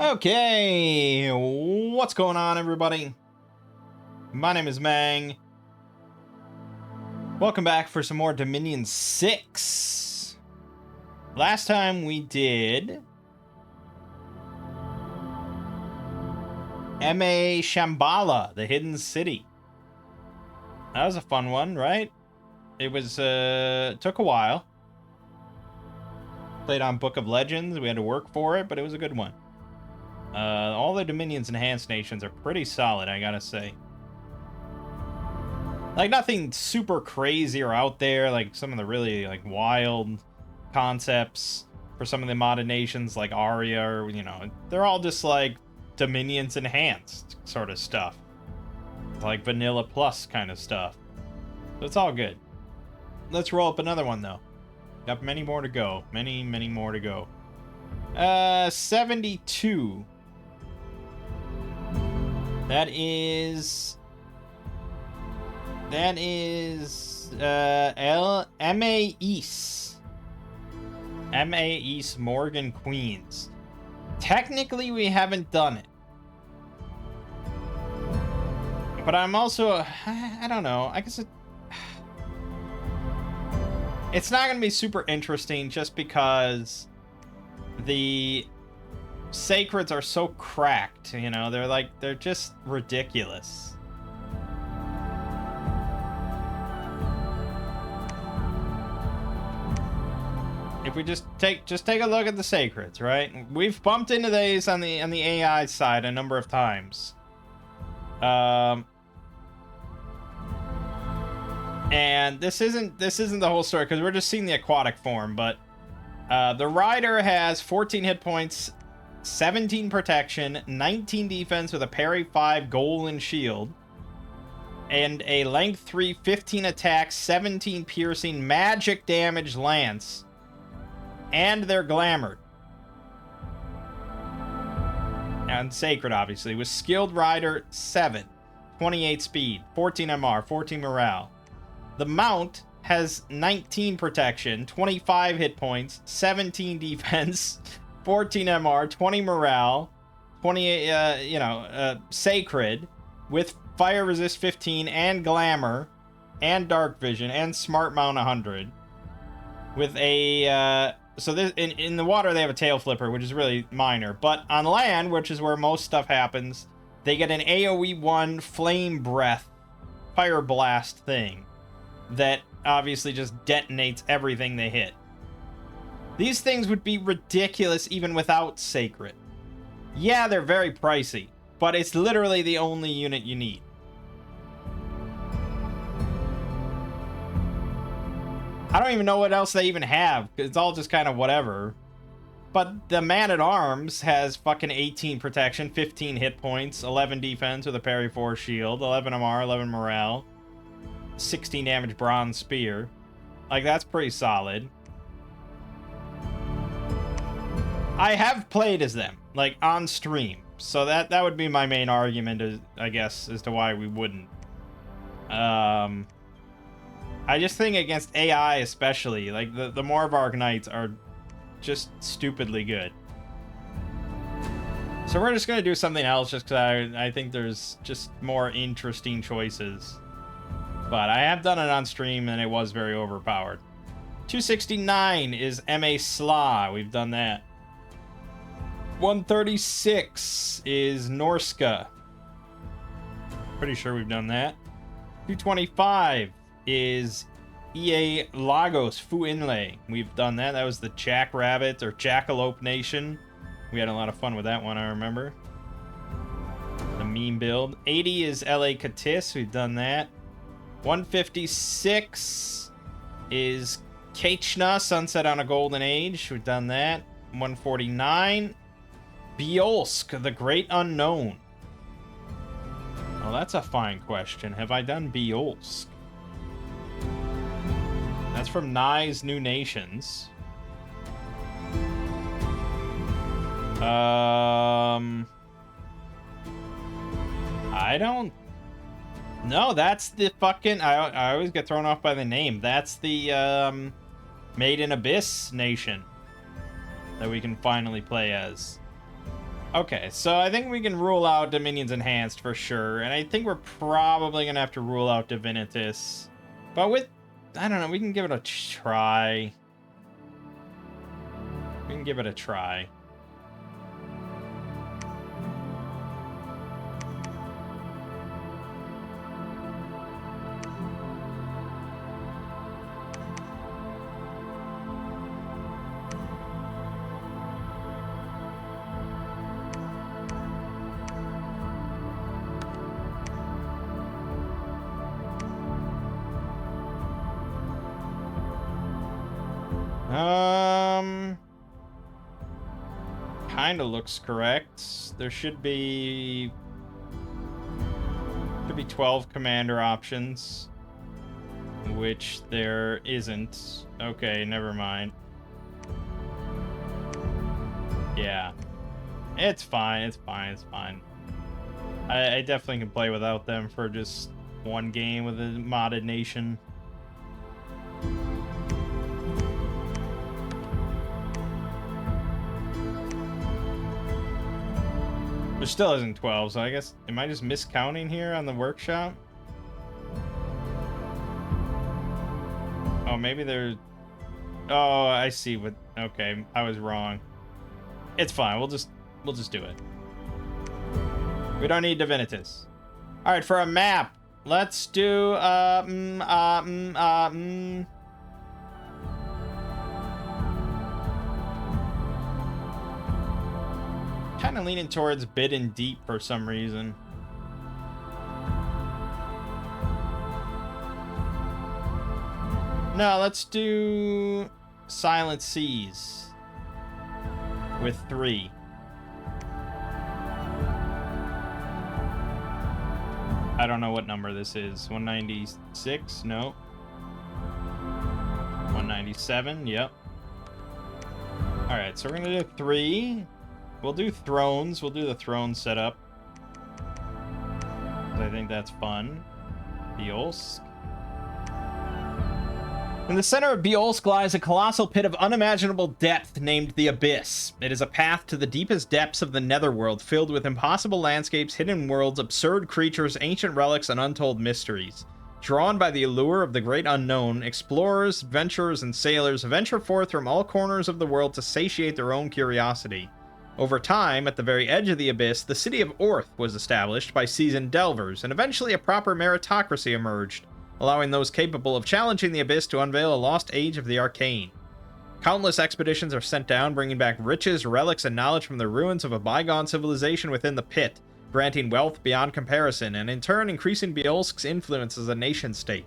Okay, what's going on, everybody? My name is Mangg. Welcome back for some more Dominion 6. Last time we did M.A. Shambhala, the Hidden City. That was a fun one, right? It was, took a while. Played on Book of Legends, we had to work for it, but it was a good one. All the Dominion's enhanced nations are pretty solid, I gotta say. Like, nothing super crazy or out there, like some of the really, like, wild concepts for some of the modded nations, like Aria, or, you know, they're all just, like, Dominion's enhanced sort of stuff. Like, Vanilla Plus kind of stuff. So it's all good. Let's roll up another one, though. Got many more to go. Many more to go. 72. That is M.A. East. M.A. East Morgan Queens. Technically, we haven't done it. But I'm also, I don't know, I guess it's not going to be super interesting just because the sacreds are so cracked, you know, they're just ridiculous. If we just take a look at the sacreds, right? We've bumped into these on the AI side a number of times. And this isn't the whole story because we're just seeing the aquatic form, but the rider has 14 hit points, 17 protection, 19 defense with a parry 5 goal and shield, and a length 3, 15 attack, 17 piercing, magic damage lance, and they're glamored. And sacred, obviously, with skilled rider 7, 28 speed, 14 MR, 14 morale. The mount has 19 protection, 25 hit points, 17 defense, 14 MR, 20 morale, 28, sacred, with fire resist 15, and glamour, and dark vision, and smart mount 100. With a, so this, in the water they have a tail flipper, which is really minor, but on land, which is where most stuff happens, they get an AoE 1 flame breath, fire blast thing, that obviously just detonates everything they hit. These things would be ridiculous even without Sacred. Yeah, they're very pricey, but it's literally the only unit you need. I don't even know what else they even have. It's all just kind of whatever. But the Man-at-Arms has fucking 18 protection, 15 hit points, 11 defense with a parry 4 shield, 11 MR, 11 morale, 16 damage bronze spear. Like, that's pretty solid. I have played as them, like, on stream. So that would be my main argument, I guess, as to why we wouldn't. I just think against AI especially, like, the Morvarg Knights are just stupidly good. So we're just going to do something else just because I think there's just more interesting choices. But I have done it on stream and it was very overpowered. 269 is M.A. Sla. We've done that. 136 is Norska. Pretty sure we've done that. 225 is EA Lagos Fu Inlay. We've done that. That was the Jackrabbit or Jackalope Nation. We had a lot of fun with that one, I remember. The meme build. 80 is LA Katis. We've done that. 156 is Kachna, Sunset on a Golden Age. We've done that. 149, Beolsk, the Great Unknown. Well, that's a fine question. Have I done Beolsk? That's from Nye's New Nations. I don't... No, that's the fucking... I always get thrown off by the name. That's the, Made in Abyss nation that we can finally play as. Okay, so I think we can rule out Dominion's Enhanced for sure, and I think we're probably gonna have to rule out Divinitas. But with, I don't know, we can give it a try. We can give it a try. Kind of looks correct. There should be 12 commander options, which there isn't. Okay, never mind. Yeah, it's fine. It's fine. It's fine. I definitely can play without them for just one game with a modded nation. There still isn't 12, so I guess, am I just miscounting here on the workshop? Oh, maybe they're... Oh, I see what... Okay, I was wrong. It's fine, we'll just do it. We don't need Divinitas. Alright, for a map, let's do, kind of leaning towards Bidden Deep for some reason. No, let's do Silent Seas with 3. I don't know what number this is. 196? No. 197? Yep. Alright, so we're gonna do 3. We'll do Thrones. We'll do the Throne setup. I think that's fun. Beolsk. In the center of Beolsk lies a colossal pit of unimaginable depth named the Abyss. It is a path to the deepest depths of the netherworld, filled with impossible landscapes, hidden worlds, absurd creatures, ancient relics, and untold mysteries. Drawn by the allure of the great unknown, explorers, adventurers, and sailors venture forth from all corners of the world to satiate their own curiosity. Over time, at the very edge of the Abyss, the city of Orth was established by seasoned delvers, and eventually a proper meritocracy emerged, allowing those capable of challenging the Abyss to unveil a lost age of the arcane. Countless expeditions are sent down, bringing back riches, relics, and knowledge from the ruins of a bygone civilization within the pit, granting wealth beyond comparison, and in turn increasing Beolsk's influence as a nation-state.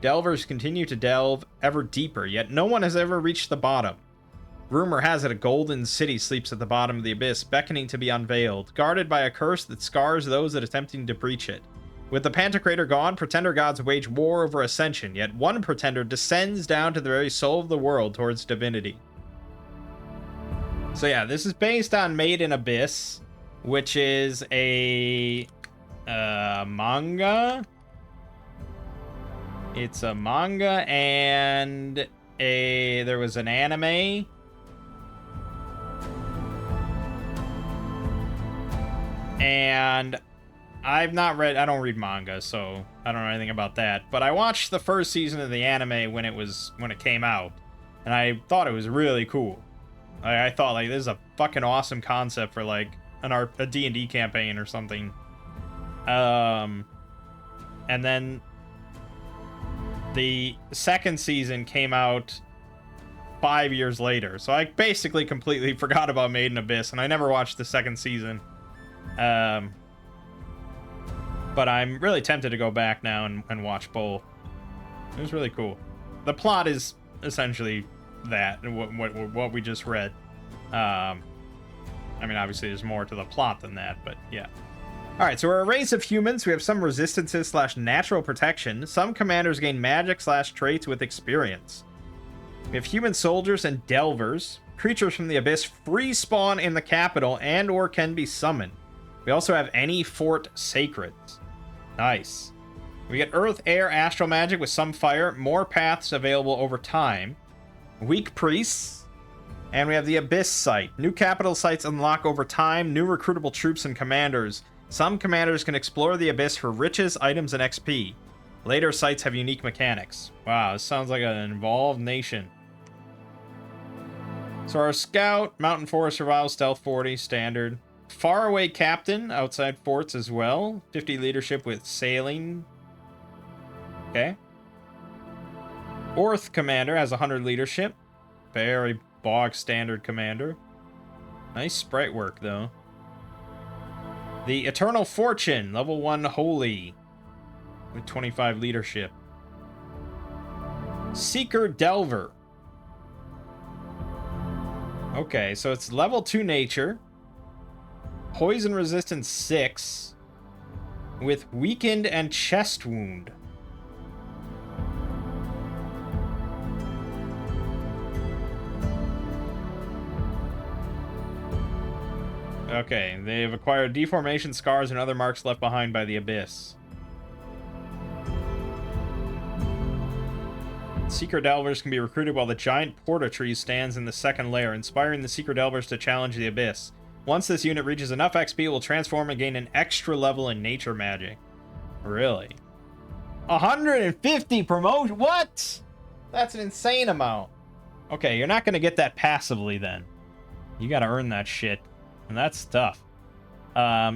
Delvers continue to delve ever deeper, yet no one has ever reached the bottom. Rumor has it a golden city sleeps at the bottom of the Abyss, beckoning to be unveiled, guarded by a curse that scars those that attempting to breach it. With the Pantocrator gone, pretender gods wage war over ascension, yet one pretender descends down to the very soul of the world towards divinity. So yeah, this is based on Made in Abyss, which is a manga. It's a manga and there was an anime. And I've not read, I don't read manga, so I don't know anything about that. But I watched the first season of the anime when it came out, and I thought it was really cool. I thought, like, this is a fucking awesome concept for, like, a D&D campaign or something. And then the second season came out 5 years later, so I basically completely forgot about Made in Abyss, and I never watched the second season. But I'm really tempted to go back now and watch both. It was really cool. The plot is essentially that, what we just read. I mean, obviously there's more to the plot than that, but yeah. Alright, so we're a race of humans. We have some resistances / natural protection. Some commanders gain magic / traits with experience. We have human soldiers and delvers. Creatures from the Abyss free spawn in the capital and or can be summoned. We also have any fort sacreds. Nice. We get earth, air, astral magic with some fire. More paths available over time. Weak priests. And we have the Abyss site. New capital sites unlock over time, new recruitable troops and commanders. Some commanders can explore the Abyss for riches, items, and XP. Later sites have unique mechanics. Wow, this sounds like an involved nation. So our scout, mountain forest survival, stealth 40, standard. Faraway captain, outside forts as well. 50 leadership with sailing. Okay. Orth commander has 100 leadership. Very bog standard commander. Nice sprite work though. The Eternal Fortune, level 1 holy. With 25 leadership. Seeker Delver. Okay, so it's level 2 nature. Poison resistance 6. With weakened and chest wound. Okay, they've acquired deformation, scars, and other marks left behind by the Abyss. Seeker Delvers can be recruited while the giant porta tree stands in the second layer, inspiring the Seeker Delvers to challenge the Abyss. Once this unit reaches enough XP, it will transform and gain an extra level in nature magic. Really? 150 promotion? What? That's an insane amount. Okay, you're not going to get that passively then. You got to earn that shit. And that's tough.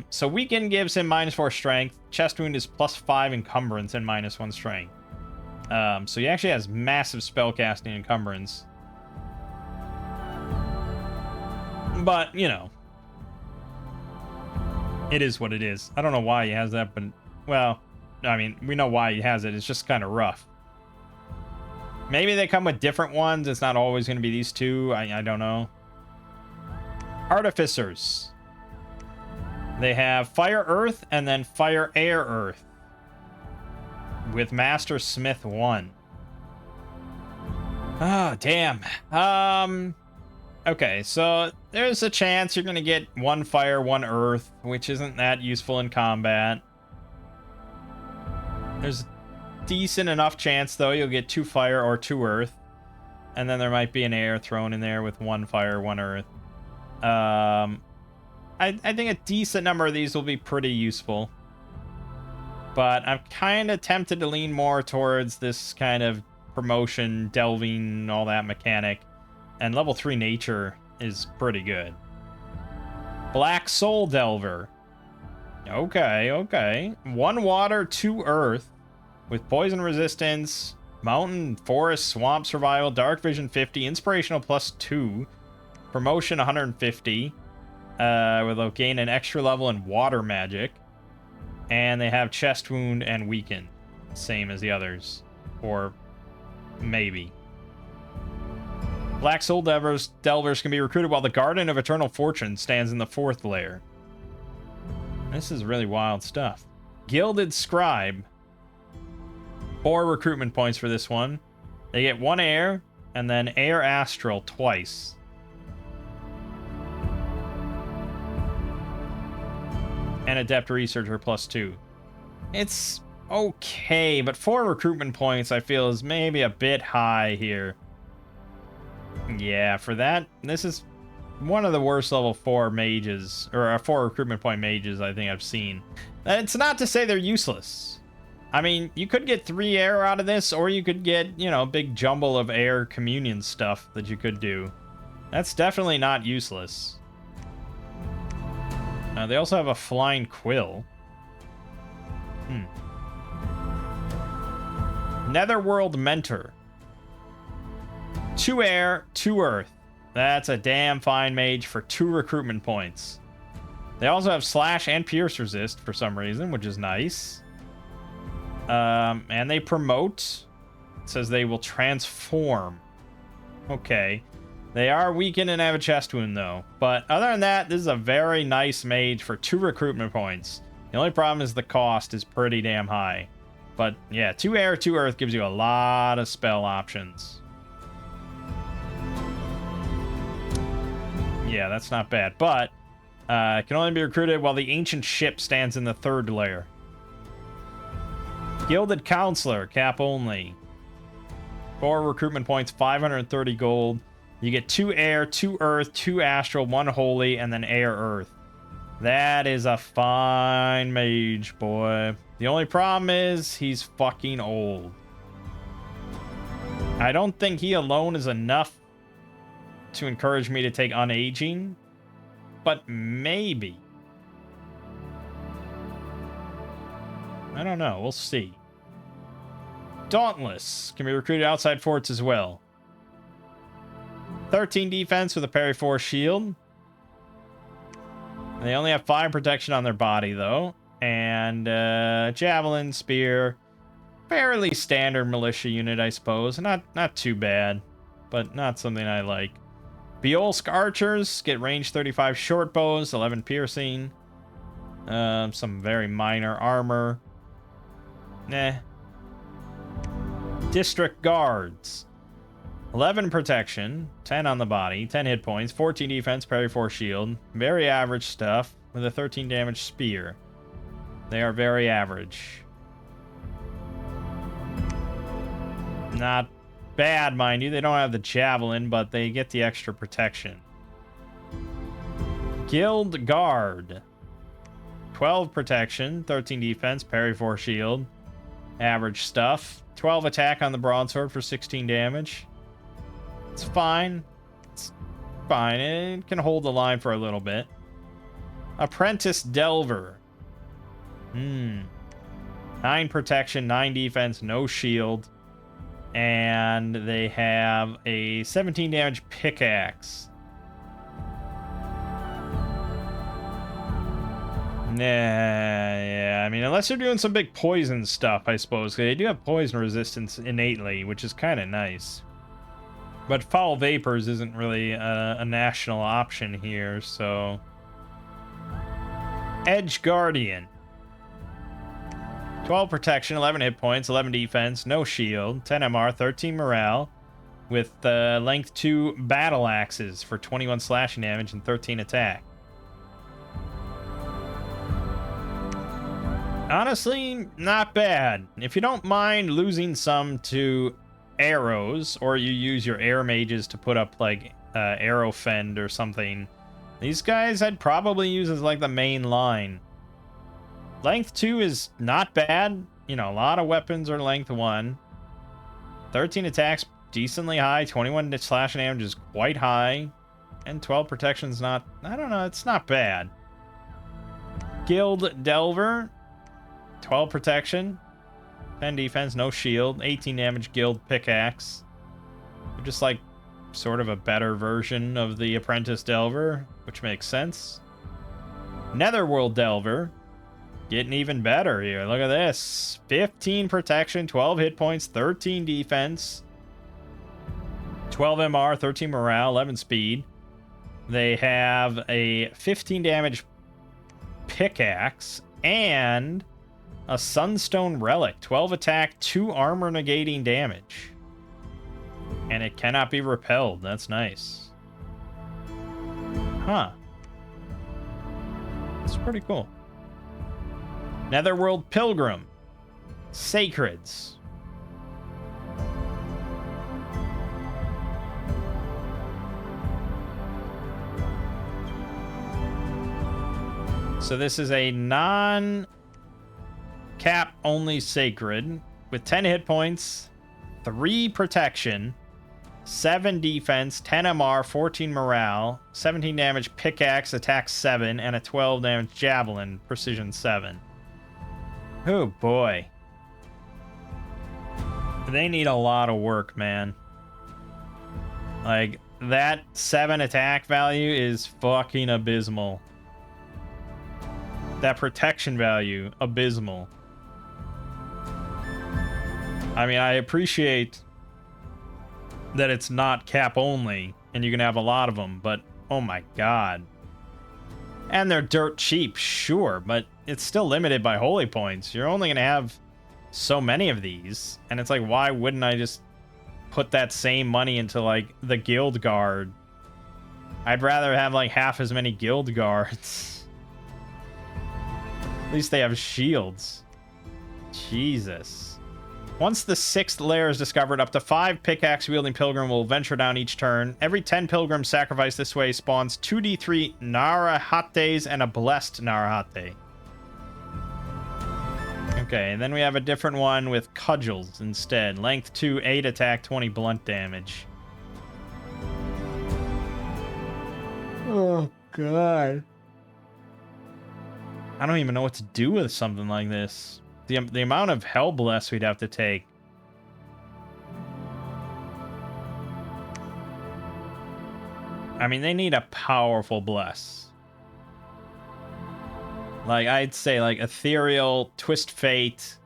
So Weaken gives him -4 strength. Chest Wound is +5 encumbrance and -1 strength. So he actually has massive spellcasting encumbrance. But, you know. It is what it is. I don't know why he has that, but... Well, I mean, we know why he has it. It's just kind of rough. Maybe they come with different ones. It's not always going to be these two. I don't know. Artificers. They have Fire Earth and then Fire Air Earth. With Master Smith 1. Ah, damn. Okay, so there's a chance you're going to get 1 Fire, 1 Earth, which isn't that useful in combat. There's a decent enough chance, though, you'll get 2 Fire or 2 Earth. And then there might be an Air thrown in there with 1 Fire, 1 Earth. I think a decent number of these will be pretty useful. But I'm kind of tempted to lean more towards this kind of promotion, delving, all that mechanic. And level 3 nature is pretty good. Black Soul Delver. Okay, okay. 1 water, 2 earth. With poison resistance, mountain, forest, swamp survival, dark vision 50, inspirational +2. Promotion 150. With gain an extra level in water magic. And they have chest wound and weaken. Same as the others. Or maybe. Black Soul Delvers can be recruited while the Garden of Eternal Fortune stands in the 4th layer. This is really wild stuff. Gilded Scribe. 4 recruitment points for this one. They get 1 air, and then air astral twice. And Adept Researcher +2. It's okay, but 4 recruitment points I feel is maybe a bit high here. Yeah, for that, this is one of the worst level 4 mages, or 4 recruitment point mages I think I've seen. It's not to say they're useless. I mean, you could get 3 air out of this, or you could get, you know, a big jumble of air communion stuff that you could do. That's definitely not useless. They also have a Flying Quill. Netherworld Mentor. 2 air, 2 earth. That's a damn fine mage for 2 recruitment points. They also have slash and pierce resist for some reason, which is nice. And they promote. It says they will transform. Okay. They are weakened and have a chest wound, though. But other than that, this is a very nice mage for 2 recruitment points. The only problem is the cost is pretty damn high. But yeah, 2 air, 2 earth gives you a lot of spell options. Yeah, that's not bad. But it can only be recruited while the ancient ship stands in the 3rd layer. Gilded Counselor, cap only. 4 recruitment points, 530 gold. You get 2 air, 2 earth, 2 astral, 1 holy, and then air earth. That is a fine mage, boy. The only problem is he's fucking old. I don't think he alone is enough to encourage me to take unaging, but maybe. I don't know. We'll see. Dauntless can be recruited outside forts as well. 13 defense with a parry 4 shield. They only have 5 protection on their body, though. And javelin, spear. Fairly standard militia unit, I suppose. Not too bad, but not something I like. Beolsk archers get range 35 short bows, 11 piercing. Some very minor armor. Nah. District guards. 11 protection, 10 on the body, 10 hit points, 14 defense, parry 4 shield. Very average stuff with a 13 damage spear. They are very average. Not bad, mind you. They don't have the javelin, but they get the extra protection. Guild guard. 12 protection, 13 defense, parry 4 shield. Average stuff. 12 attack on the broadsword for 16 damage. It's fine. It's fine. It can hold the line for a little bit. Apprentice Delver. 9 protection, 9 defense, no shield. And they have a 17 damage pickaxe. Yeah. I mean, unless they're doing some big poison stuff, I suppose. They do have poison resistance innately, which is kind of nice. But foul vapors isn't really a national option here, so... Edge Guardian. 12 protection, 11 hit points, 11 defense, no shield, 10 MR, 13 morale, with length 2 battle axes for 21 slashing damage and 13 attack. Honestly, not bad. If you don't mind losing some to arrows, or you use your air mages to put up like arrow fend or something, these guys I'd probably use as like the main line. Length 2 is not bad. You know, a lot of weapons are length 1. 13 attacks, decently high. 21 slashing damage is quite high. And 12 protection's not... I don't know, it's not bad. Guild Delver. 12 protection. 10 defense, no shield. 18 damage guild pickaxe. They're just like sort of a better version of the Apprentice Delver, which makes sense. Netherworld Delver. Getting even better here. Look at this. 15 protection, 12 hit points, 13 defense, 12 MR, 13 morale, 11 speed. They have a 15 damage pickaxe and a Sunstone Relic. 12 attack, 2 armor negating damage. And it cannot be repelled. That's nice. Huh. That's pretty cool. Netherworld Pilgrim. Sacreds. So this is a non-cap only sacred with 10 hit points, 3 protection, 7 defense, 10 MR, 14 morale, 17 damage pickaxe, attack 7, and a 12 damage javelin, precision 7. Oh boy. They need a lot of work, man. Like, that 7 attack value is fucking abysmal. That protection value, abysmal. I mean, I appreciate that it's not cap only, and you can have a lot of them, but oh my god. And they're dirt cheap, sure, but it's still limited by holy points. You're only going to have so many of these. And it's like, why wouldn't I just put that same money into, like, the guild guard? I'd rather have, like, half as many guild guards. At least they have shields. Jesus. Once the 6th layer is discovered, up to 5 pickaxe-wielding pilgrim will venture down each turn. Every 10 pilgrims sacrificed this way spawns 2d3 Narahates and a blessed Narahate. Okay, and then we have a different one with cudgels instead. Length 2, 8 attack, 20 blunt damage. Oh, God. I don't even know what to do with something like this. The amount of Hell Bless we'd have to take. I mean, they need a powerful Bless. Like, I'd say, like, Ethereal, Twist Fate,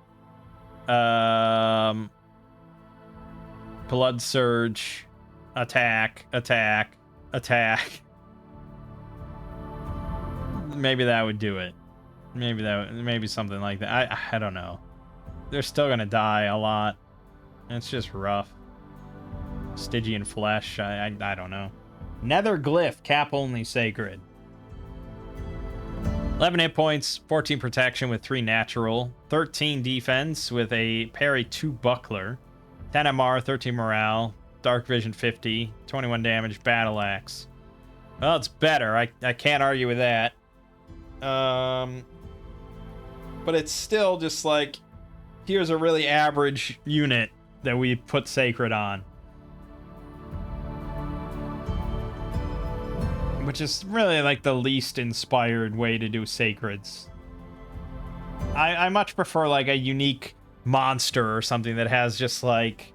Blood Surge, Attack. Maybe that would do it. Maybe something like that. I don't know. They're still gonna die a lot. It's just rough. Stygian Flesh, I don't know. Nether Glyph, cap only sacred. 11 hit points, 14 protection with 3 natural, 13 defense with a parry 2 buckler, 10 MR, 13 morale, dark vision 50, 21 damage, battle axe. Well, it's better. I can't argue with that. But it's still just like, here's a really average unit that we put Sacred on. Which is really like the least inspired way to do Sacreds. I much prefer like a unique monster or something that has just like,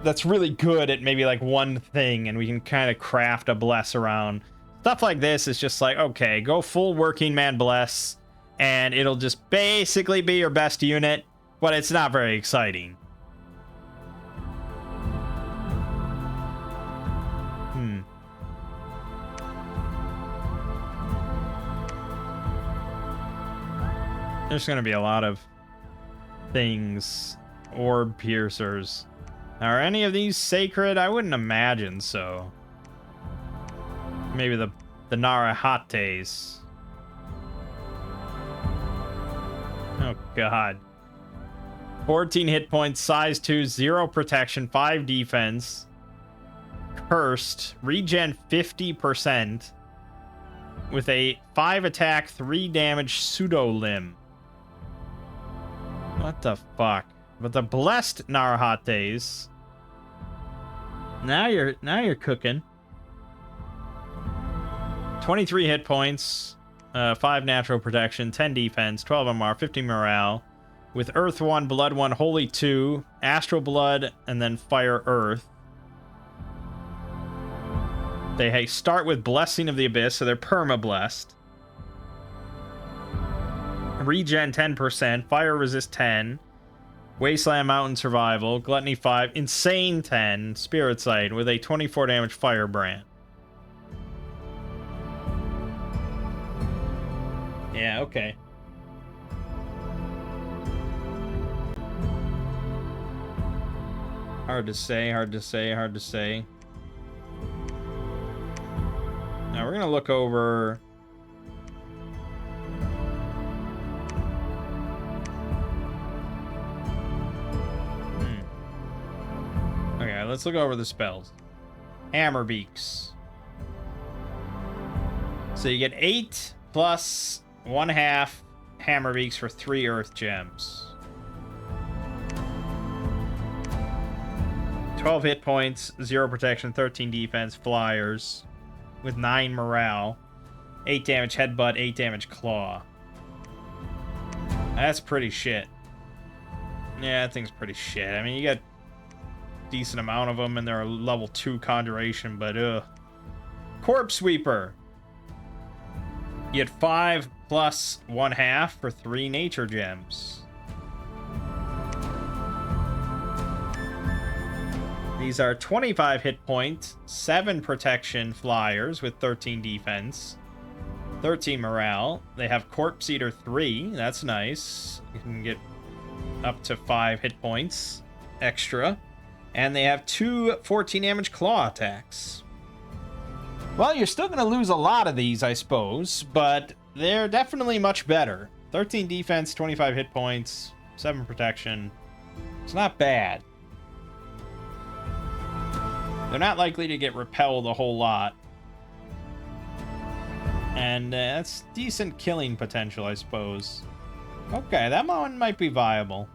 that's really good at maybe like one thing and we can kind of craft a bless around. Stuff like this is just like, okay, go full working man bless and it'll just basically be your best unit, but it's not very exciting. There's going to be a lot of things. Orb piercers. Are any of these sacred? I wouldn't imagine so. Maybe the Narahates. Oh, God. 14 hit points, size 2, 0 protection, 5 defense. Cursed. Regen 50%. With a 5 attack, 3 damage pseudo limb. What the fuck? But the blessed Narahates. Now you're cooking. 23 hit points, 5 natural protection, 10 defense, 12 MR, 15 morale, with Earth 1, Blood 1, Holy 2, Astral Blood, and then Fire Earth. They start with Blessing of the Abyss, so they're perma-blessed. Regen 10%, Fire Resist 10, Wasteland Mountain Survival, Gluttony 5, Insane 10, Spirit Sight with a 24 damage Firebrand. Yeah, okay. Hard to say. Now we're gonna look over. Okay, let's look over the spells. Hammer Beaks. So you get 8 plus 1/2 Hammer Beaks for 3 Earth Gems. 12 hit points, 0 protection, 13 defense, flyers, with 9 morale, 8 damage headbutt, 8 damage claw. That's pretty shit. Yeah, that thing's pretty shit. I mean, you got decent amount of them, and they're a level 2 conjuration, but Corpse Sweeper. You get 5 plus 1/2 for 3 nature gems. These are 25 hit points, 7 protection flyers with 13 defense, 13 morale. They have Corpse Eater 3. That's nice. You can get up to 5 hit points extra. And they have 2 14 damage claw attacks. Well, you're still going to lose a lot of these, I suppose, but they're definitely much better. 13 defense, 25 hit points, 7 protection. It's not bad. They're not likely to get repelled a whole lot. And that's decent killing potential, I suppose. Okay, that one might be viable.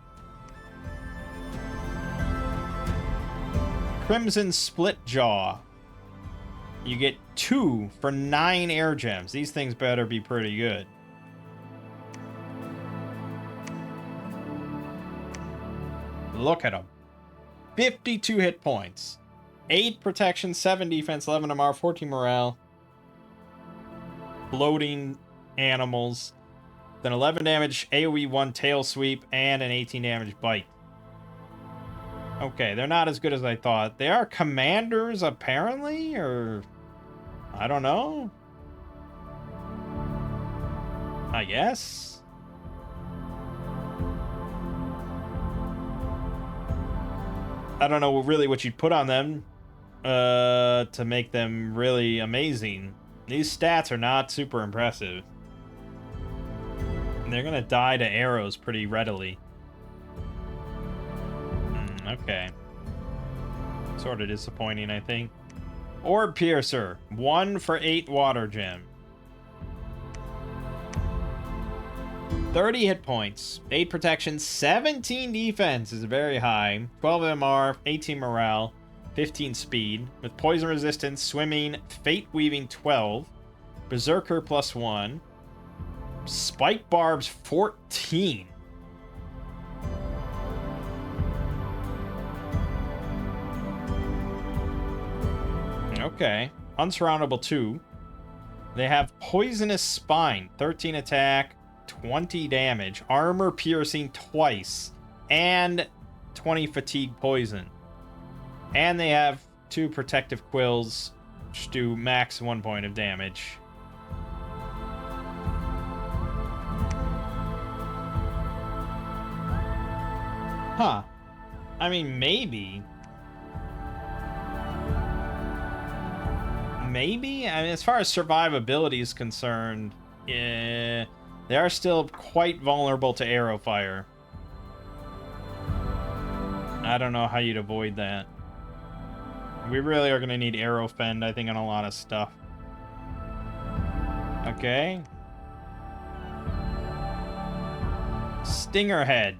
Crimson Split Jaw. You get 2 for 9 air gems. These things better be pretty good. Look at them. 52 hit points. 8 protection, 7 defense, 11 MR, 14 morale. Floating animals. Then 11 damage, AoE 1 tail sweep, and an 18 damage bite. Okay, they're not as good as I thought. They are commanders, apparently, or... I don't know. I guess. I don't know really what you'd put on them to make them really amazing. These stats are not super impressive. And they're gonna die to arrows pretty readily. Okay. Sort of disappointing, I think. Orb Piercer. 1 for 8 water gem. 30 hit points. 8 protection. 17 defense is very high. 12 MR. 18 morale. 15 speed. With poison resistance, swimming, fate weaving 12. Berserker +1. Spike barbs 14. Okay. Unsurroundable 2. They have Poisonous Spine, 13 attack, 20 damage, armor piercing twice, and 20 fatigue poison. And they have 2 protective quills, which do max 1 point of damage. Huh. I mean, maybe. Maybe? I mean, as far as survivability is concerned, they are still quite vulnerable to arrow fire. I don't know how you'd avoid that. We really are going to need arrow fend, I think, on a lot of stuff. Okay. Stinger Head.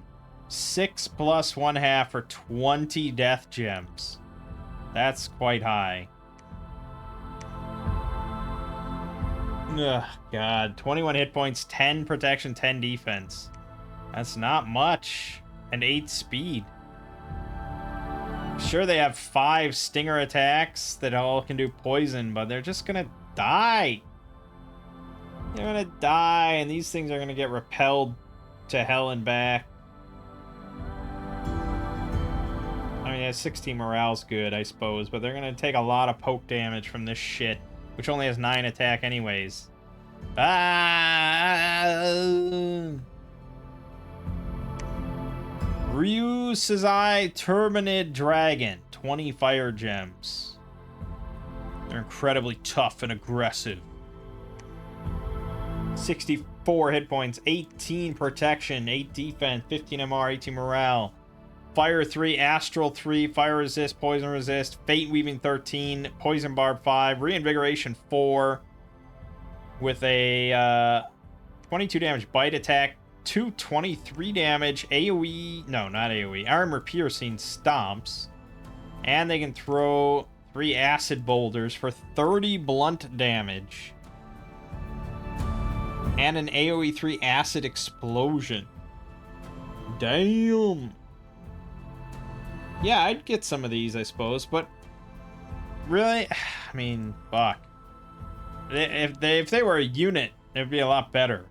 6 + 1/2 for 20 death gems. That's quite high. Ugh, God. 21 hit points, 10 protection, 10 defense. That's not much. And 8 speed. Sure, they have 5 stinger attacks that all can do poison, but they're just gonna die. They're gonna die, and these things are gonna get repelled to hell and back. I mean, yeah, 16 morale's good, I suppose, but they're gonna take a lot of poke damage from this shit, which only has 9 attack anyways. Ryu Sazai Turbinid Dragon. 20 fire gems. They're incredibly tough and aggressive. 64 hit points, 18 protection, 8 defense, 15 MR, 18 morale. Fire 3, Astral 3, Fire Resist, Poison Resist, Fate Weaving 13, Poison Barb 5, Reinvigoration 4, with a 22 damage Bite Attack, 223 damage, AoE, no, not AoE, Armor Piercing Stomps, and they can throw 3 Acid Boulders for 30 blunt damage, and an AoE 3 Acid Explosion. Damn! Yeah, I'd get some of these, I suppose, but really, I mean, fuck. If they were a unit, it'd be a lot better.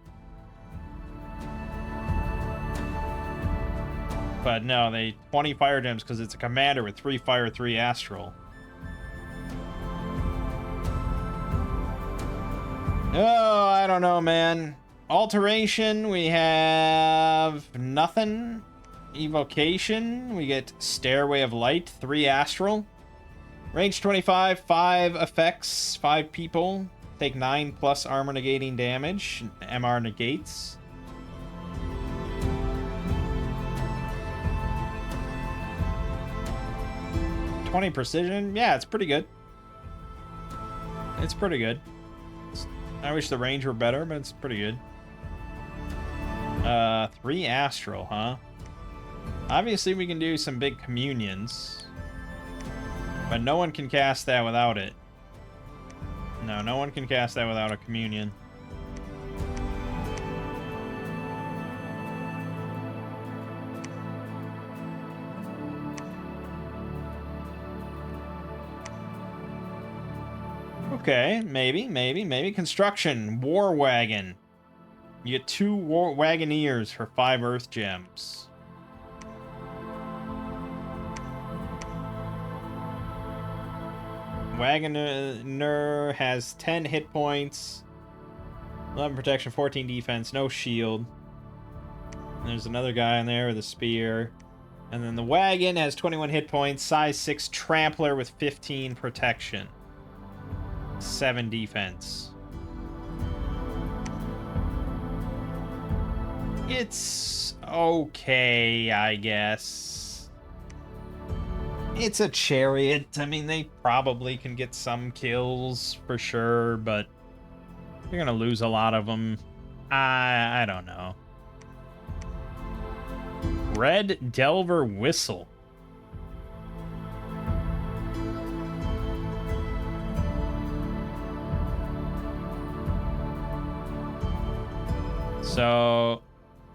But no, they 20 fire gems because it's a commander with 3 fire, 3 astral. Oh, I don't know, man. Alteration, we have nothing. Evocation, we get Stairway of Light, 3 astral. Range 25, 5 effects, 5 people. Take 9 plus armor negating damage. MR negates. 20 precision. Yeah, it's pretty good. It's pretty good. I wish the range were better, but it's pretty good. 3 astral, huh? Obviously, we can do some big communions. But no one can cast that without it. No, no one can cast that without a communion. Okay, maybe. Construction, War Wagon. You get 2 Wagoneers for 5 Earth Gems. Wagoner has 10 hit points, 11 protection, 14 defense, no shield. And there's another guy in there with a spear. And then the wagon has 21 hit points, size 6 trampler with 15 protection, 7 defense. It's okay, I guess. It's a chariot. I mean, they probably can get some kills for sure, but you're gonna lose a lot of them. I don't know. Red Delver Whistle. So,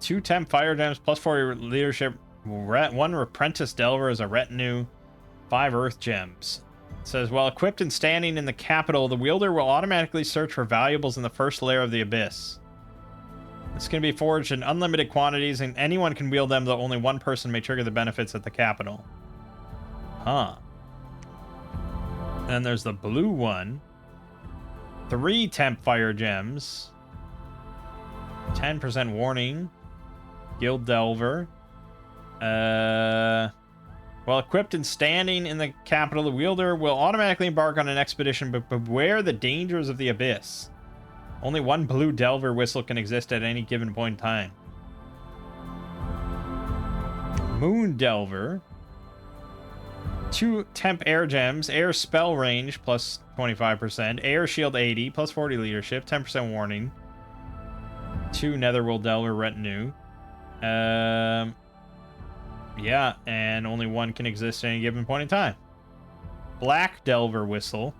2 temp fire gems, plus 40 leadership, 1 apprentice delver as a retinue, 5 earth gems. It says, while equipped and standing in the capital, the wielder will automatically search for valuables in the first layer of the abyss. This can be forged in unlimited quantities, and anyone can wield them, though only one person may trigger the benefits at the capital. Huh. Then there's the blue one. 3 temp fire gems. 10% warning. Guild Delver. While equipped and standing in the capital, the wielder will automatically embark on an expedition, but beware the dangers of the abyss. Only 1 blue Delver Whistle can exist at any given point in time. Moon Delver. 2 temp air gems, air spell range plus 25%, air shield 80, plus 40 leadership, 10% warning. 2 Netherworld Delver retinue. Yeah, and only 1 can exist at any given point in time. Black Delver Whistle.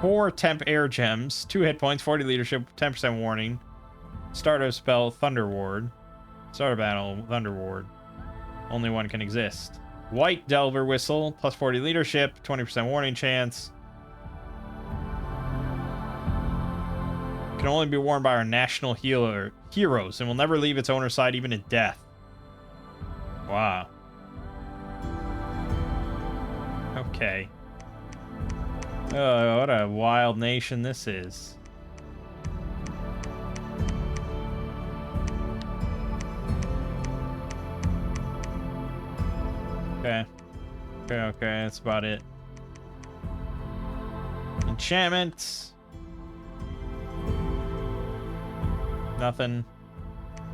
4 temp air gems, 2 hit points, 40 leadership, 10% warning. Start of spell, Thunder Ward. Start of battle, Thunder Ward. Only 1 can exist. White Delver Whistle, plus 40 leadership, 20% warning chance. Can only be worn by our national heroes and will never leave its owner's side even in death. Wow. Okay. Oh, what a wild nation this is. Okay. Okay, that's about it. Enchantments. Nothing.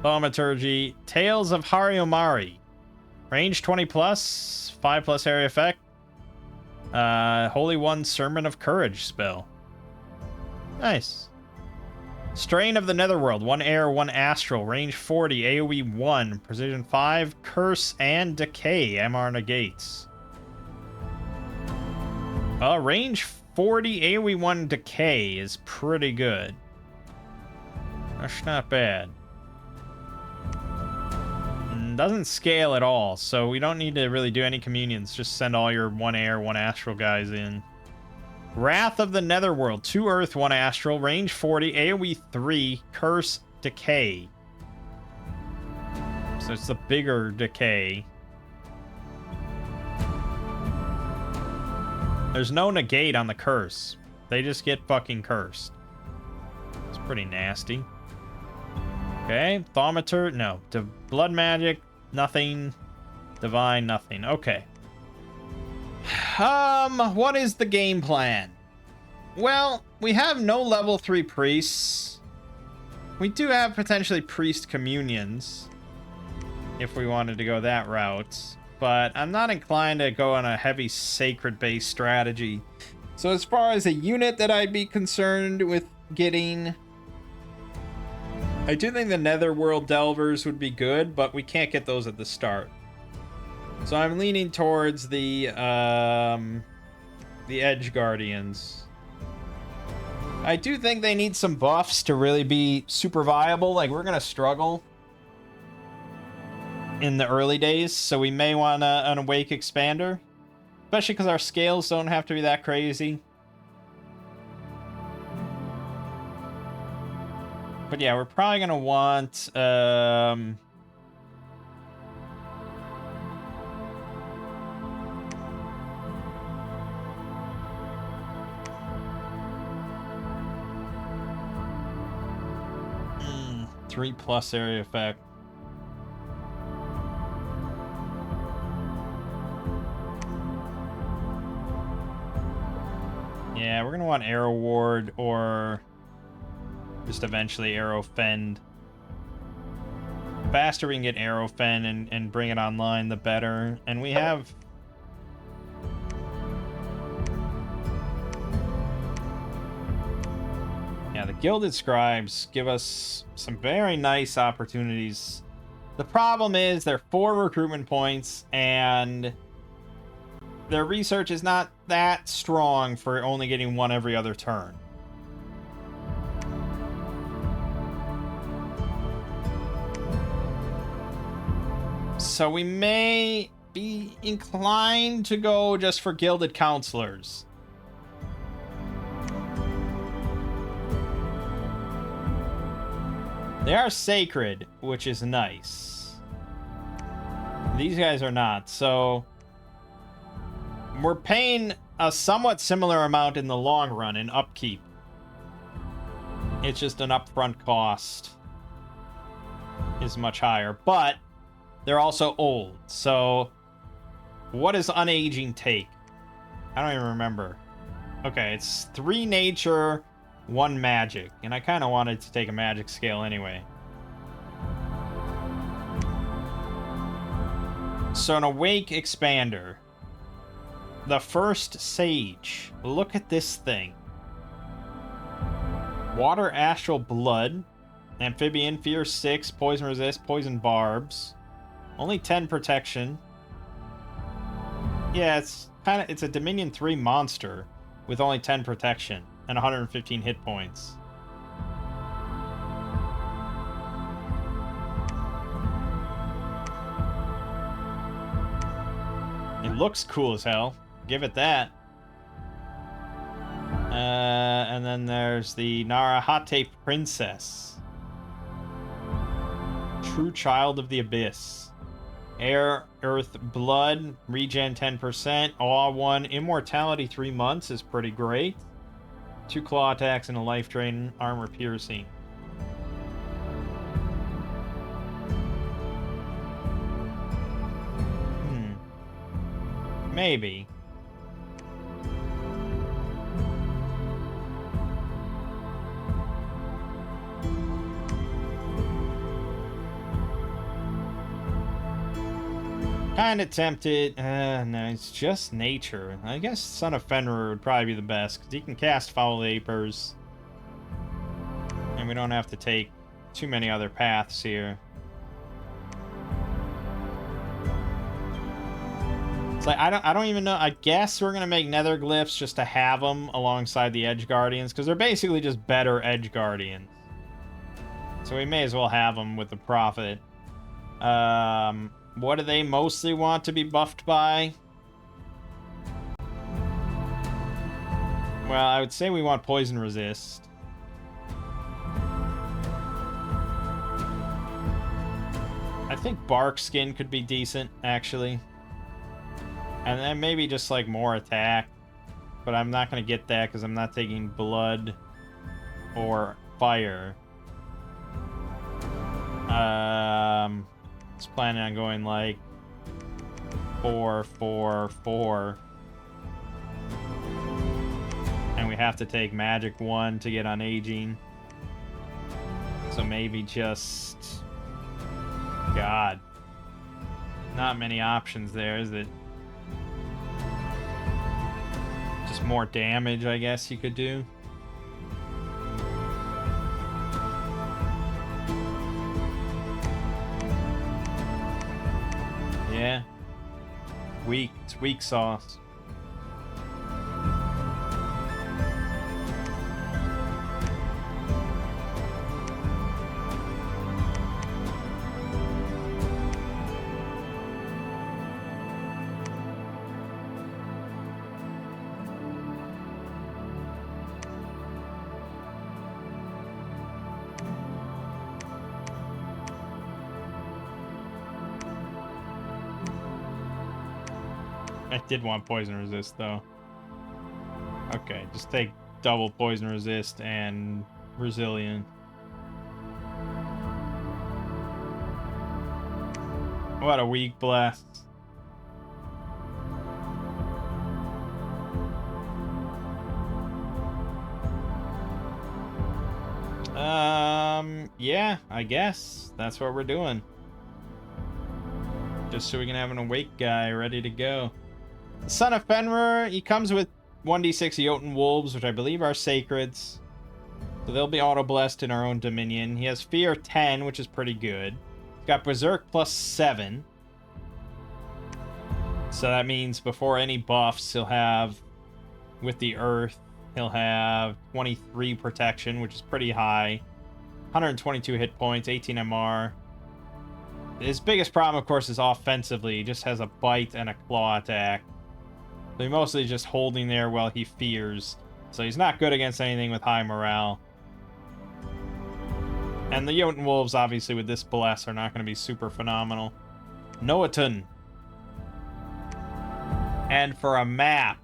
Thaumaturgy. Tales of Hariomari. Range 20 plus, 5 plus area effect. Holy One Sermon of Courage spell. Nice. Strain of the Netherworld. 1 air, 1 astral. Range 40, AoE 1. Precision 5. Curse and Decay. MR negates. Range 40, AoE 1 Decay is pretty good. That's not bad. Doesn't scale at all, so we don't need to really do any communions. Just send all your 1 air, 1 astral guys in. Wrath of the Netherworld. 2 earth, 1 astral. Range 40, AoE 3. Curse, Decay. So it's the bigger Decay. There's no negate on the curse. They just get fucking cursed. It's pretty nasty. Okay, Thaumaturgy, no. Blood magic, nothing. Divine, nothing. Okay. What is the game plan? Well, we have no level 3 priests. We do have potentially priest communions, if we wanted to go that route. but I'm not inclined to go on a heavy sacred-based strategy. So as far as a unit that I'd be concerned with getting, I do think the Netherworld Delvers would be good, but we can't get those at the start. So I'm leaning towards the Edge Guardians. I do think they need some buffs to really be super viable. Like, we're gonna struggle in the early days, so we may want an Awake Expander, especially because our scales don't have to be that crazy. But yeah, we're probably gonna want 3+ area effect. Yeah, we're gonna want Arrow Ward or just eventually Arrow Fend. The faster we can get Arrow Fend and bring it online, the better. And we have... yeah, the Gilded Scribes give us some very nice opportunities. The problem is they're 4 recruitment points, and their research is not that strong for only getting 1 every other turn. So we may be inclined to go just for Gilded Counselors. They are sacred, which is nice. These guys are not, so we're paying a somewhat similar amount in the long run in upkeep. It's just an upfront cost is much higher, but they're also old. So what does unaging take? I don't even remember. Okay, it's 3 nature, 1 magic, and I kind of wanted to take a magic scale anyway. So an Awake Expander. The first Sage. Look at this thing. Water Astral Blood. Amphibian, Fear 6, Poison Resist, Poison Barbs. Only 10 protection. Yeah, it's a Dominion 3 monster with only 10 protection and 115 hit points. It looks cool as hell. Give it that. And then there's the Narahate Princess. True Child of the Abyss. Air, Earth, Blood, regen 10%, Awe 1, Immortality 3 months is pretty great. 2 claw attacks and a life drain, armor piercing. Maybe. Kinda tempted. No, it's just nature. I guess Son of Fenrir would probably be the best, because he can cast Foul Vapors. And we don't have to take too many other paths here. It's like, I don't even know. I guess we're gonna make Nether Glyphs just to have them alongside the Edge Guardians, because they're basically just better Edge Guardians. So we may as well have them with the profit. What do they mostly want to be buffed by? Well, I would say we want Poison Resist. I think Bark Skin could be decent, actually. And then maybe just, like, more attack. But I'm not going to get that because I'm not taking Blood or Fire. Just planning on going, like, 4, 4, 4. And we have to take Magic 1 to get on Aging. So maybe just... God. Not many options there, is it? Just more damage, I guess you could do. Yeah. Weak. It's weak sauce. I did want poison resist, though. Okay, just take double poison resist and resilient. What a weak blast. Yeah, I guess that's what we're doing. Just so we can have an awake guy ready to go. The Son of Fenrir, he comes with 1d6 Jotun Wolves, which I believe are sacreds. So they'll be auto-blessed in our own dominion. He has Fear 10, which is pretty good. He's got Berserk plus 7. So that means before any buffs, he'll have, with the Earth, he'll have 23 protection, which is pretty high. 122 hit points, 18 MR. His biggest problem, of course, is offensively. He just has a bite and a claw attack. So he's mostly just holding there while he fears. So he's not good against anything with high morale. And the Jotun Wolves, obviously, with this bless, are not going to be super phenomenal. Noatun. And for a map.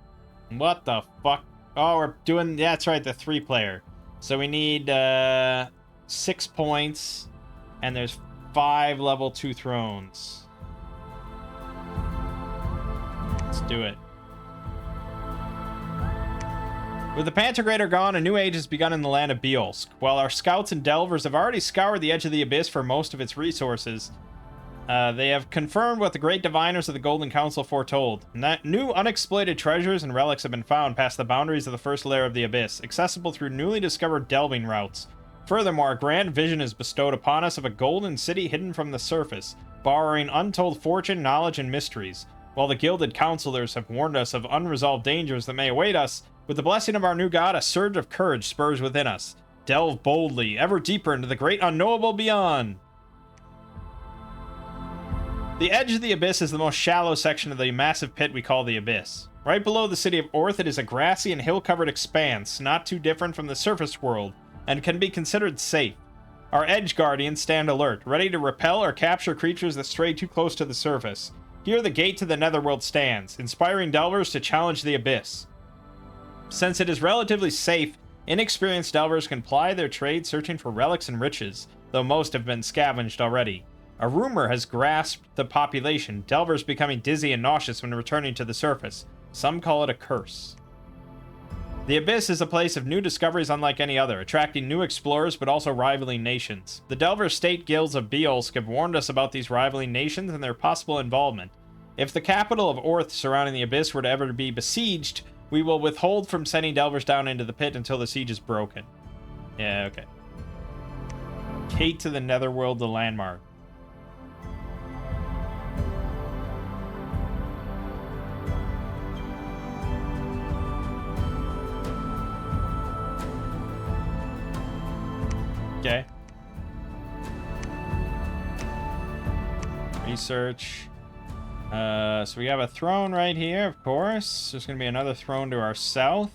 What the fuck? Oh, we're doing... Yeah, that's right, the 3-player. So we need 6 points. And there's 5 level 2 thrones. Let's do it. With the Pantagrator gone, a new age has begun in the land of Beolsk. While our scouts and delvers have already scoured the edge of the abyss for most of its resources, they have confirmed what the great diviners of the Golden Council foretold. And that new unexploited treasures and relics have been found past the boundaries of the first layer of the abyss, accessible through newly discovered delving routes. Furthermore, a grand vision is bestowed upon us of a golden city hidden from the surface, borrowing untold fortune, knowledge, and mysteries. While the gilded counselors have warned us of unresolved dangers that may await us, with the blessing of our new god, a surge of courage spurs within us. Delve boldly, ever deeper into the great unknowable beyond. The edge of the abyss is the most shallow section of the massive pit we call the abyss. Right below the city of Orth, it is a grassy and hill-covered expanse, not too different from the surface world, and can be considered safe. Our edge guardians stand alert, ready to repel or capture creatures that stray too close to the surface. Here the gate to the netherworld stands, inspiring delvers to challenge the abyss. Since it is relatively safe, inexperienced delvers can ply their trade searching for relics and riches, though most have been scavenged already. A rumor has grasped the population, delvers becoming dizzy and nauseous when returning to the surface. Some call it a curse. The Abyss is a place of new discoveries unlike any other, attracting new explorers but also rivaling nations. The Delver State Guilds of Beolsk have warned us about these rivaling nations and their possible involvement. If the capital of Orth surrounding the Abyss were to ever be besieged, we will withhold from sending delvers down into the pit until the siege is broken. Yeah, okay. Gate to the Netherworld, the landmark. Okay. Research. So we have a throne right here, of course. There's going to be another throne to our south.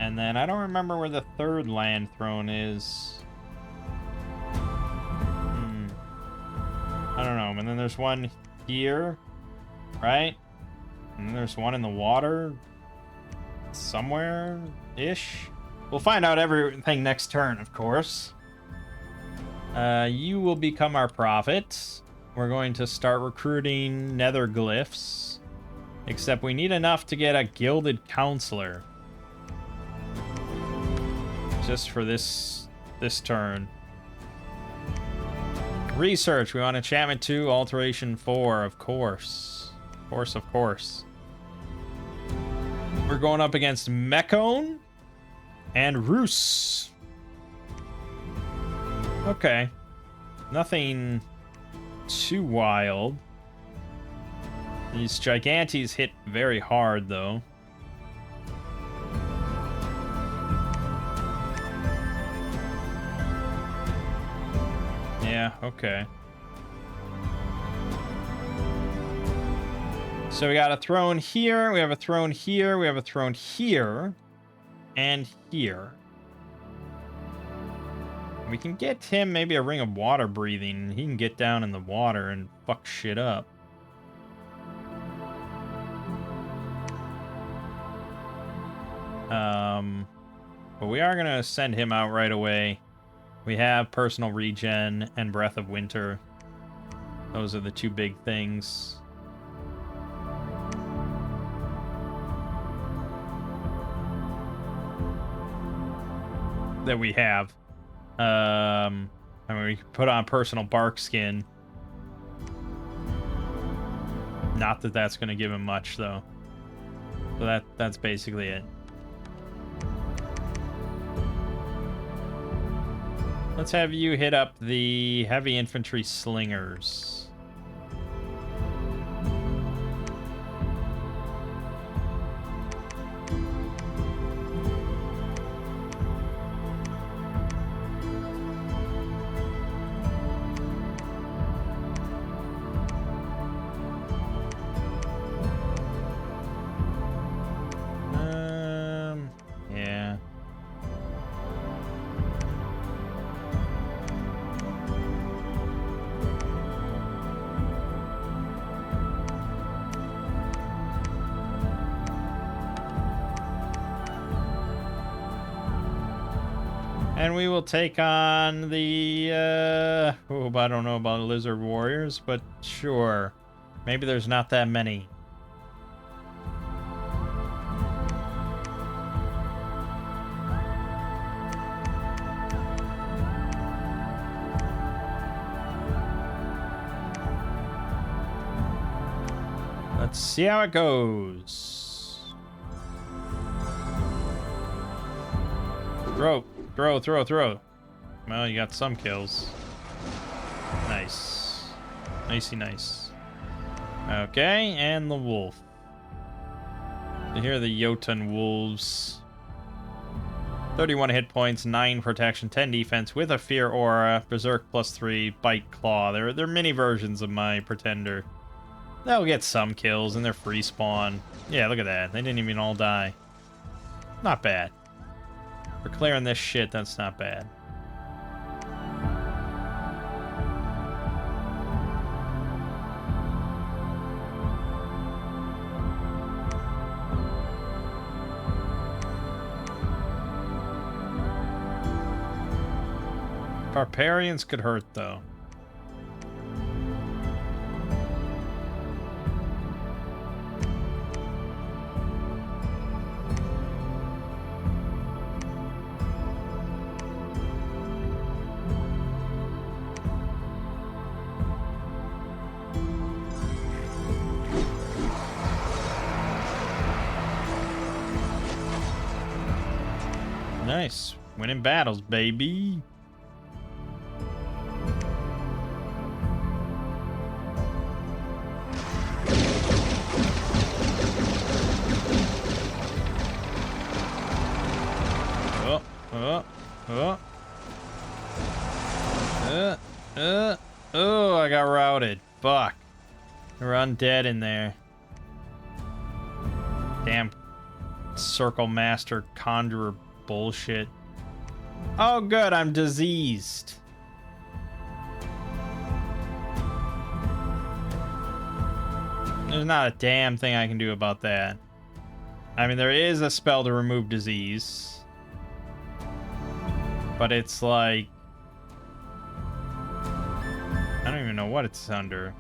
And then I don't remember where the third land throne is. I don't know. And then there's one here, right? And then there's one in the water somewhere-ish. We'll find out everything next turn, of course. You will become our prophet. We're going to start recruiting nether glyphs. Except we need enough to get a gilded counselor. Just for this turn. Research. We want enchantment 2, alteration 4, of course. Of course. We're going up against Mekone and Roos. Okay. Nothing too wild. These Gigantes hit very hard, though. Yeah, okay. So we got a throne here, we have a throne here, we have a throne here, and here. We can get him maybe a ring of water breathing. He can get down in the water and fuck shit up. But we are going to send him out right away. We have personal regen and breath of winter. Those are the two big things. That we have. I mean, we could put on personal bark skin. Not that that's going to give him much, though. So that's basically it. Let's have you hit up the heavy infantry slingers. Yeah. And we will take on the, oh, I don't know about lizard warriors, but sure. Maybe there's not that many. Let's see how it goes. Throw. Well, you got some kills. Nice. Nicey nice. Okay, and the wolf. So here are the Jotun wolves. 31 hit points, 9 protection, 10 defense with a fear aura, berserk +3, bite claw. They're mini versions of my pretender. They'll get some kills and they're free spawn. Yeah, look at that. They didn't even all die. Not bad. For clearing this shit, that's not bad. Barbarians could hurt, though. Nice. Winning battles, baby. Oh, I got routed. Fuck. We're undead in there. Damn circle master conjurer bullshit. Oh, good. I'm diseased. There's not a damn thing I can do about that. I mean, there is a spell to remove disease. But it's like... I don't even know what it's under.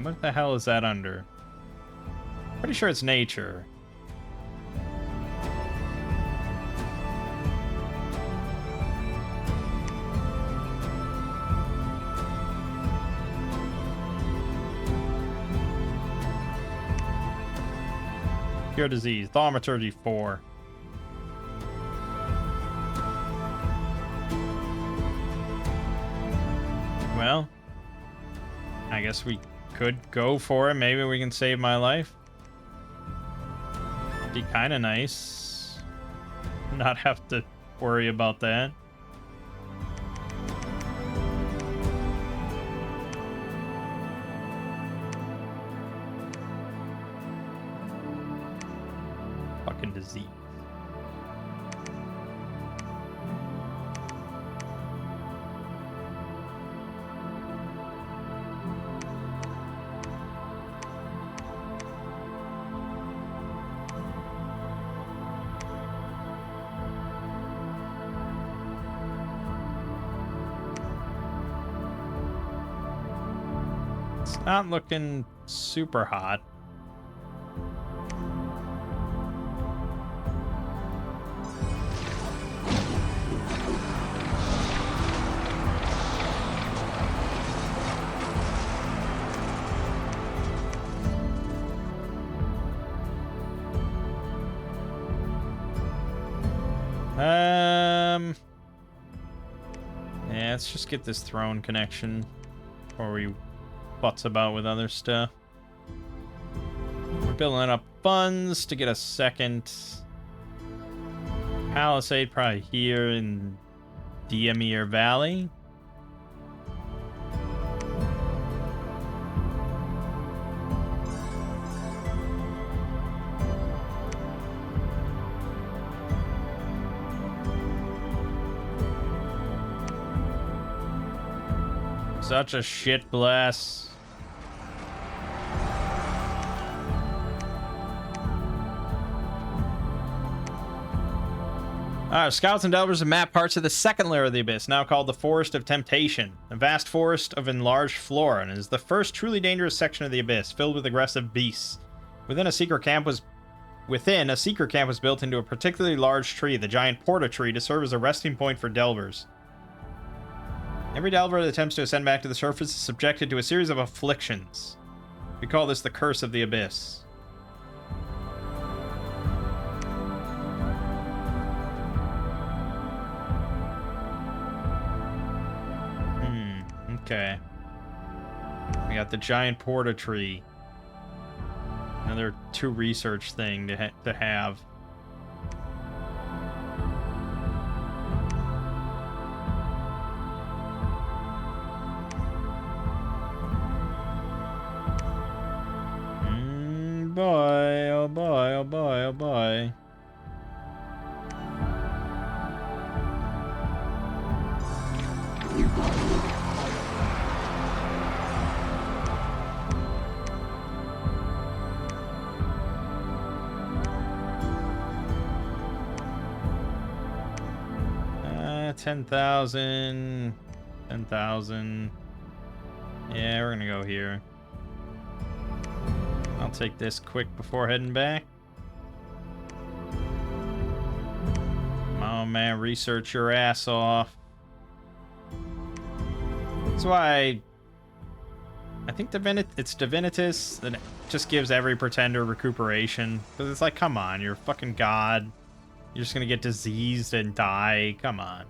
What the hell is that under? Pretty sure it's nature. Cure disease. Thaumaturgy 4. Well, I guess we could go for it. Maybe we can save my life. Be kind of nice. Not have to worry about that. Fucking disease. It's not looking super hot. Yeah, let's just get this throne connection before we butts about with other stuff. We're building up funds to get a second palisade probably here in Diamir Valley. Such a shit blast. Scouts and delvers have mapped parts of the second layer of the abyss, now called the Forest of Temptation, a vast forest of enlarged flora, and is the first truly dangerous section of the abyss, filled with aggressive beasts. Within, a secret camp was built into a particularly large tree, the giant Porta tree, to serve as a resting point for delvers. Every delver that attempts to ascend back to the surface is subjected to a series of afflictions. We call this the Curse of the Abyss. Okay. We got the giant Porta tree. Another 2 research thing to have. Boy, oh boy, oh boy, oh boy. $10,000. 10,000. Yeah, we're gonna go here. I'll take this quick before heading back. Come on, man, research your ass off. That's why I think it's Divinitas that just gives every pretender recuperation. Because it's like, come on, you're a fucking god. You're just gonna get diseased and die. Come on.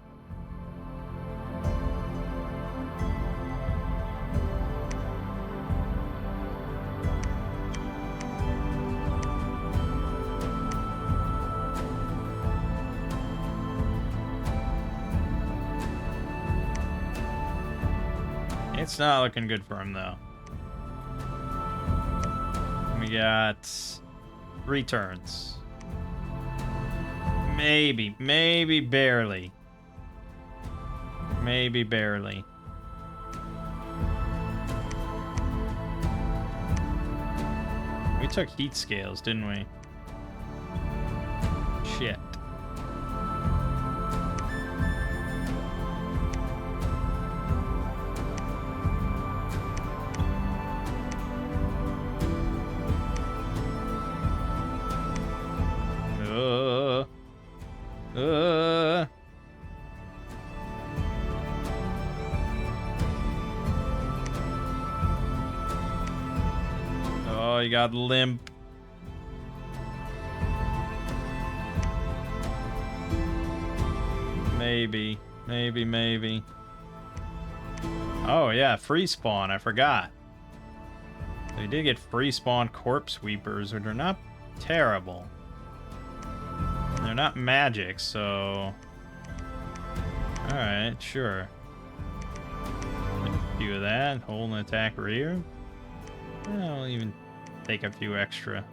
It's not looking good for him, though. We got 3 turns. Maybe barely. Maybe barely. We took heat scales, didn't we? Shit. Oh, you got limp. Maybe. Maybe. Oh, yeah, free spawn. I forgot. We did get free spawn corpse sweepers, which are not terrible. They're not magic, so... Alright, sure. A few of that. Hold and attack rear. I'll even take a few extra.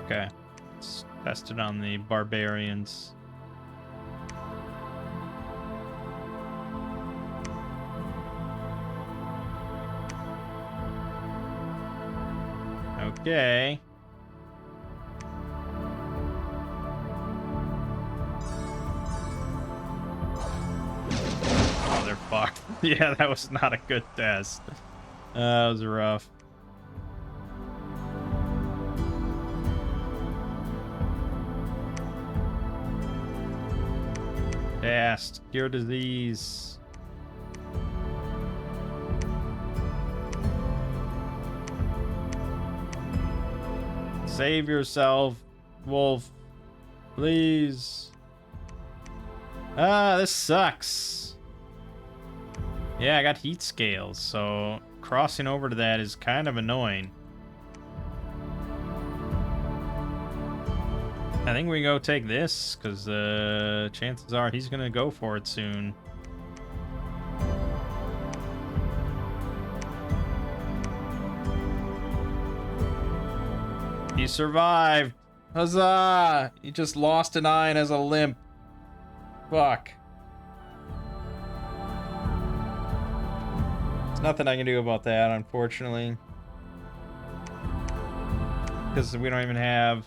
Okay. Let's test it on the barbarians. Okay. Oh, they're fucked. Yeah, that was not a good test. That was rough. Fast. Cure disease. Save yourself, wolf. Please. Ah, this sucks. Yeah, I got heat scales, so crossing over to that is kind of annoying. I think we go take this, because chances are he's going to go for it soon. He survived! Huzzah! He just lost an eye and has a limp. Fuck. There's nothing I can do about that, unfortunately. Because we don't even have...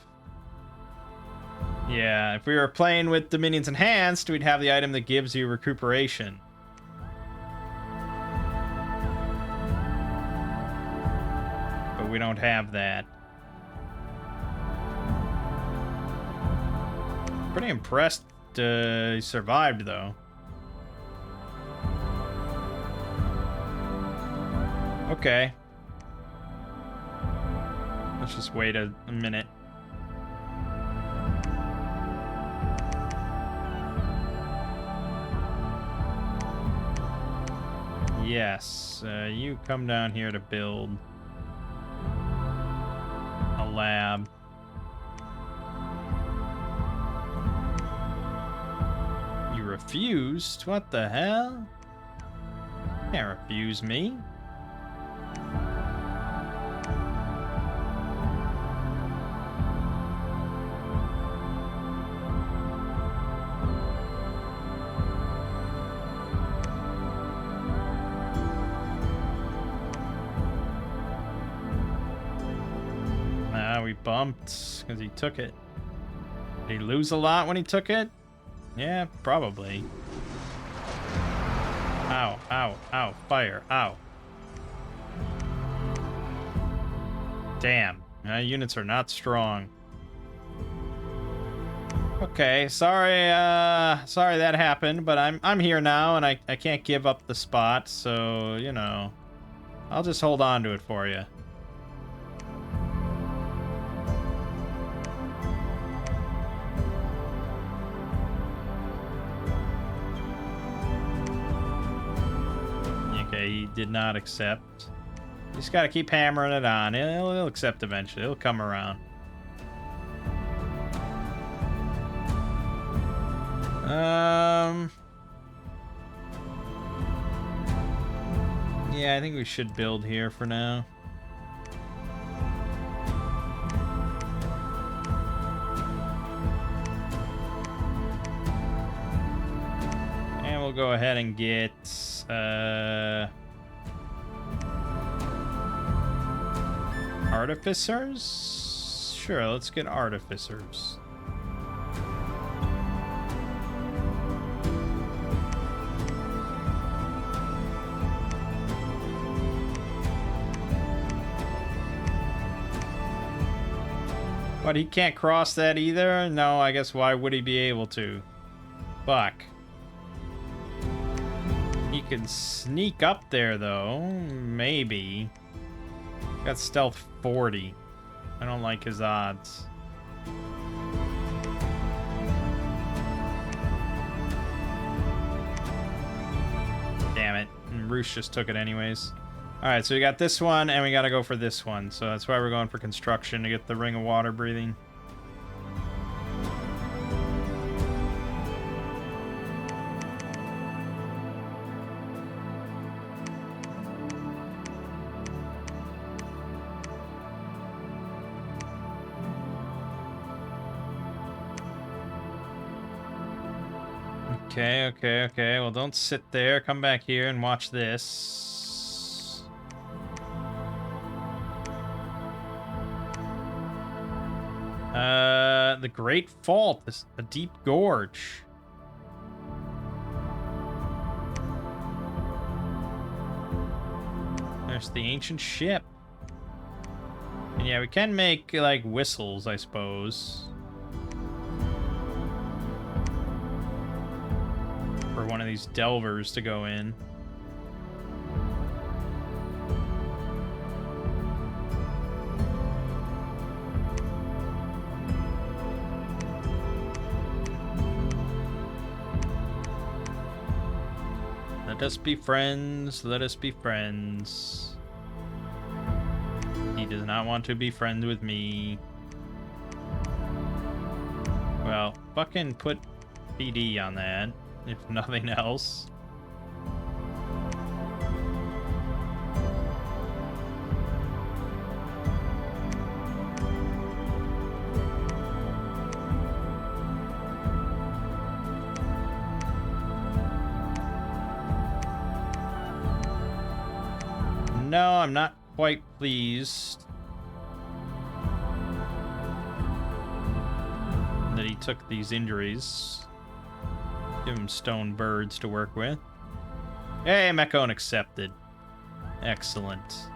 Yeah, if we were playing with Dominions Enhanced, we'd have the item that gives you recuperation. But we don't have that. Pretty impressed he survived, though. Okay. Let's just wait a minute. Yes, you come down here to build a lab. You refused? What the hell? You can't refuse me. We bumped because he took it. Did he lose a lot when he took it? Yeah, probably. Ow, ow, ow, fire, ow. Damn, units are not strong. Okay, sorry that happened, but I'm here now and I can't give up the spot, so, you know, I'll just hold on to it for you. He did not accept. You just gotta keep hammering it on. He'll accept eventually. He'll come around. Yeah, I think we should build here for now. And we'll go ahead and get artificers? Sure, let's get artificers. But he can't cross that either? No, I guess why would he be able to? Fuck. He can sneak up there, though. Maybe. Got stealth 40. I don't like his odds. Damn it. And Roosh just took it anyways. Alright, so we got this one, and we gotta go for this one. So that's why we're going for construction, to get the ring of water breathing. Okay. Well, don't sit there. Come back here and watch this. The Great Fault. This a deep gorge. There's the ancient ship. And yeah, we can make, like, whistles, I suppose. For one of these delvers to go in. Let us be friends. Let us be friends. He does not want to be friends with me. Well, fucking put PD on that, if nothing else. No, I'm not quite pleased that he took these injuries. Give him stone birds to work with. Hey, Mechon accepted. Excellent.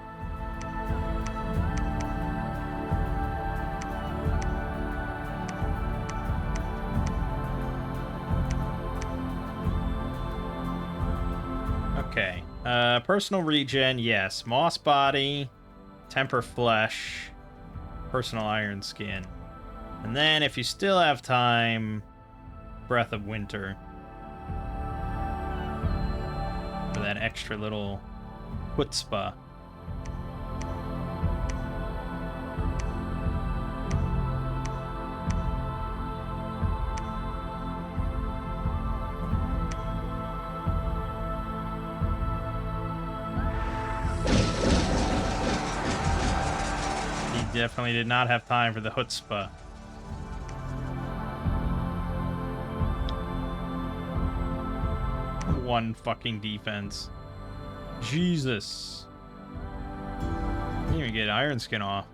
Okay. Personal regen, yes. Moss body, temper flesh, personal iron skin. And then if you still have time, breath of winter. For that extra little chutzpah. He definitely did not have time for the chutzpah. One fucking defense. Jesus. Didn't even get iron skin off.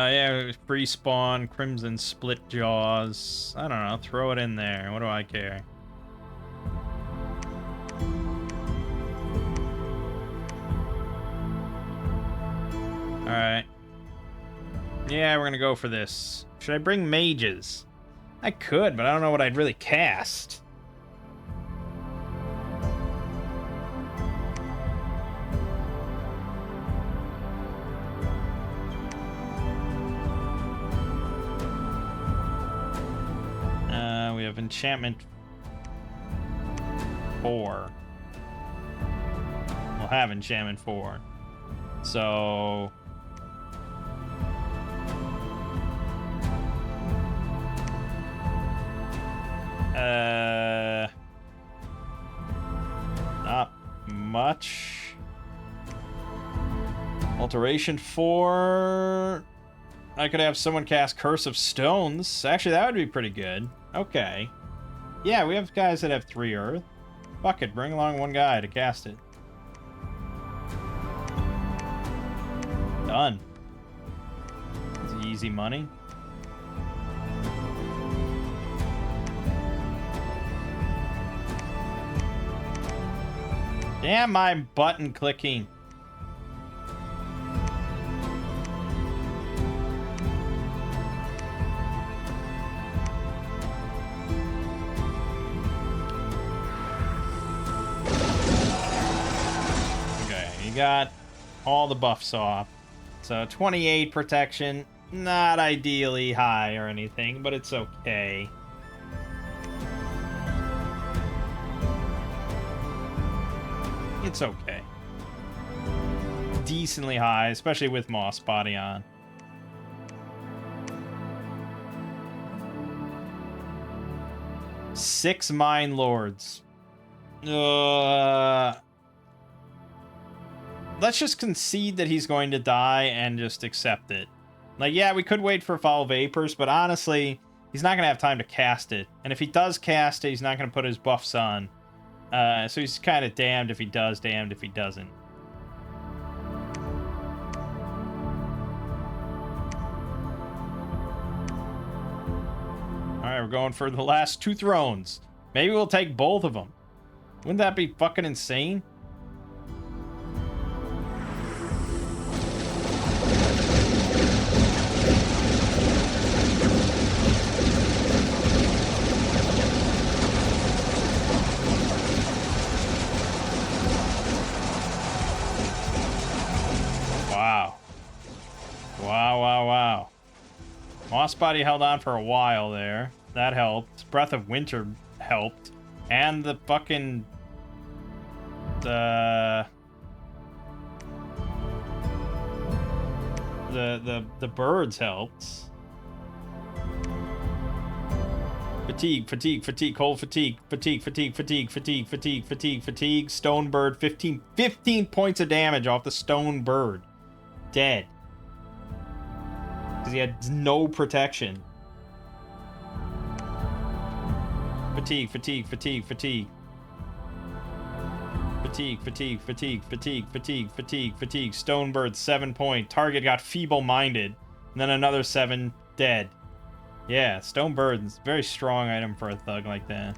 Yeah, free spawn, crimson split jaws. I don't know, throw it in there. What do I care? Alright. Yeah, we're gonna go for this. Should I bring mages? I could, but I don't know what I'd really cast. We have enchantment 4. We'll have enchantment 4. So... not much. Alteration 4. I could have someone cast Curse of Stones. Actually, that would be pretty good. Okay. Yeah, we have guys that have 3 earth. Fuck it, bring along one guy to cast it. Done. It's easy money. Damn my button clicking. got all the buffs off. So 28 protection, not ideally high or anything, but it's okay. It's okay. Decently high, especially with Moss Body on. Six Mine Lords. Let's just concede that he's going to die and just accept it. Like, yeah, we could wait for Foul Vapors, but honestly, he's not going to have time to cast it. And if he does cast it, he's not going to put his buffs on. So he's kind of damned if he does, damned if he doesn't. Alright, we're going for the last 2 thrones. Maybe we'll take both of them. Wouldn't that be fucking insane? Wow. Wow. Moss Body held on for a while there. That helped. Breath of Winter helped. And the fucking... The birds helped. Fatigue, cold fatigue, stone bird, 15 points of damage off the stone bird. Dead. Because he had no protection. Fatigue. Stone bird, 7 point. Target got feeble-minded. And then another 7 dead. Yeah, stone bird is a very strong item for a thug like that.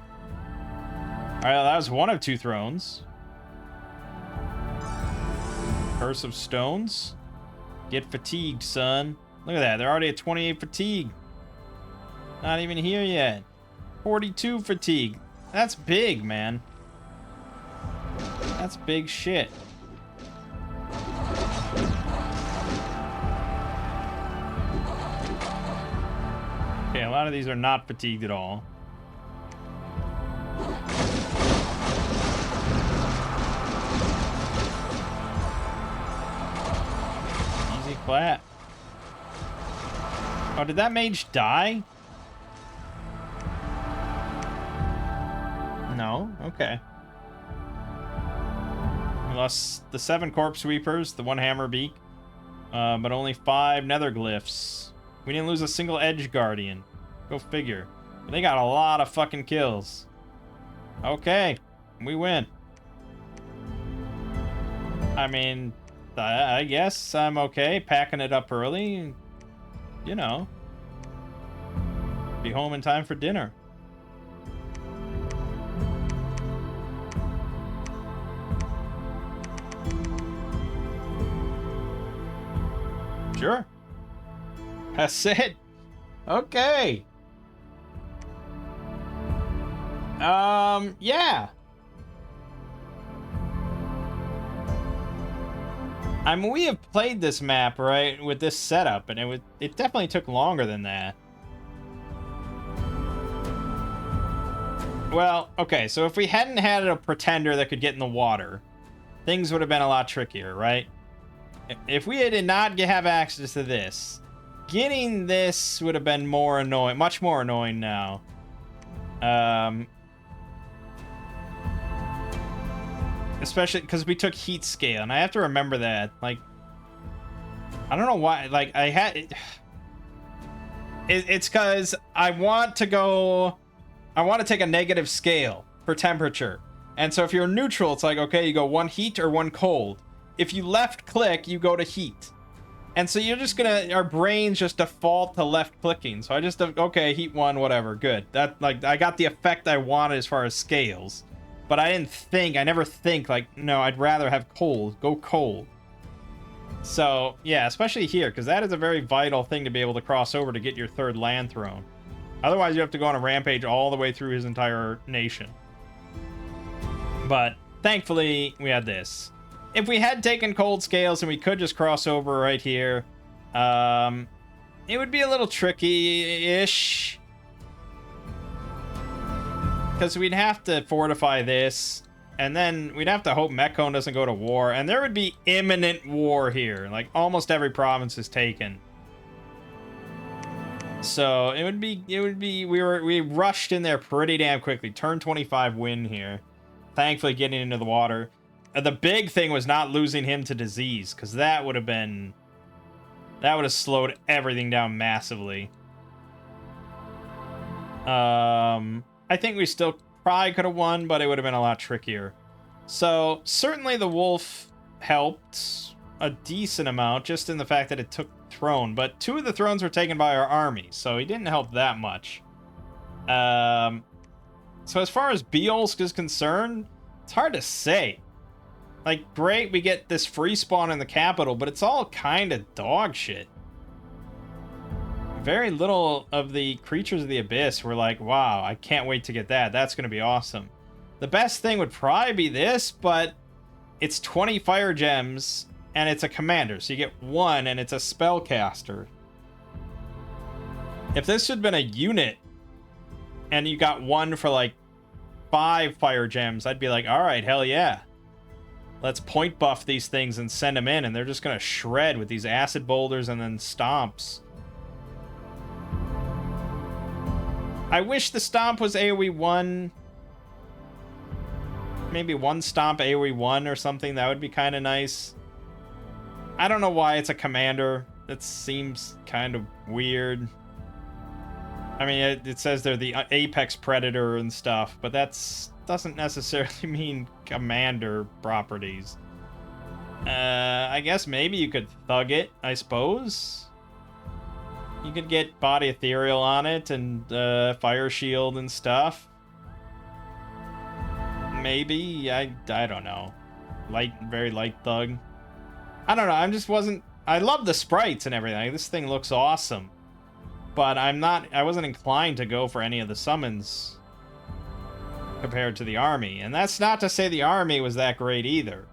Alright, well, that was one of 2 thrones. Curse of Stones. Get fatigued, son. Look at that, they're already at 28 fatigue. Not even here yet. 42 fatigue. That's big, man. That's big shit. Okay, a lot of these are not fatigued at all. Easy clap. Oh, did that mage die? No? Okay. We lost the 7 corpse sweepers, the 1 hammer beak, but only 5 nether glyphs. We didn't lose a single edge guardian. Go figure. But they got a lot of fucking kills. Okay, we win. I mean, I guess I'm okay packing it up early. You know, be home in time for dinner. Sure. That's it. Okay. Yeah. I mean, we have played this map, right, with this setup, and it definitely took longer than that. Well, okay, so if we hadn't had a pretender that could get in the water, things would have been a lot trickier, right? If we did not have access to this, getting this would have been more annoying, much more annoying now. Especially because we took heat scale, and I have to remember that. Like, I don't know why. Like, I had it. It's because I want to take a negative scale for temperature, and so if you're neutral, it's like, okay, you go 1 heat or 1 cold. If you left click, you go to heat. And so you're just gonna, our brains just default to left clicking. So I just, okay, heat 1, whatever, good. That, like, I got the effect I wanted as far as scales. But I never think, like, no, I'd rather have cold. Go cold. So, yeah, especially here, because that is a very vital thing to be able to cross over to get your 3rd land throne. Otherwise, you have to go on a rampage all the way through his entire nation. But, thankfully, we had this. if we had taken Cold Scales and we could just cross over right here, it would be a little tricky-ish. Because we'd have to fortify this, and then we'd have to hope Mekone doesn't go to war, and there would be imminent war here. Like, almost every province is taken. So, we rushed in there pretty damn quickly. Turn 25 win here. Thankfully getting into the water. The big thing was not losing him to disease, because that would have slowed everything down massively. I think we still probably could have won, but it would have been a lot trickier. So, certainly the wolf helped a decent amount, just in the fact that it took the throne. But 2 of the thrones were taken by our army, so he didn't help that much. So as far as Beolsk is concerned, it's hard to say. Like, great, we get this free spawn in the capital, but it's all kind of dog shit. Very little of the creatures of the abyss were like, wow, I can't wait to get that. That's going to be awesome. The best thing would probably be this, but it's 20 fire gems and it's a commander. So you get 1 and it's a spellcaster. If this had been a unit and you got 1 for like 5 fire gems, I'd be like, all right, hell yeah. Let's point buff these things and send them in, and they're just going to shred with these acid boulders and then stomps. I wish the stomp was AoE 1. Maybe 1 stomp AoE 1 or something. That would be kind of nice. I don't know why it's a commander. That seems kind of weird. I mean, it says they're the apex predator and stuff, but that's doesn't necessarily mean commander properties. I guess maybe you could thug it, I suppose. You could get body ethereal on it and fire shield and stuff. Maybe, I don't know. Very light thug. I don't know, I love the sprites and everything. This thing looks awesome. But I wasn't inclined to go for any of the summons compared to the army. And that's not to say the army was that great either.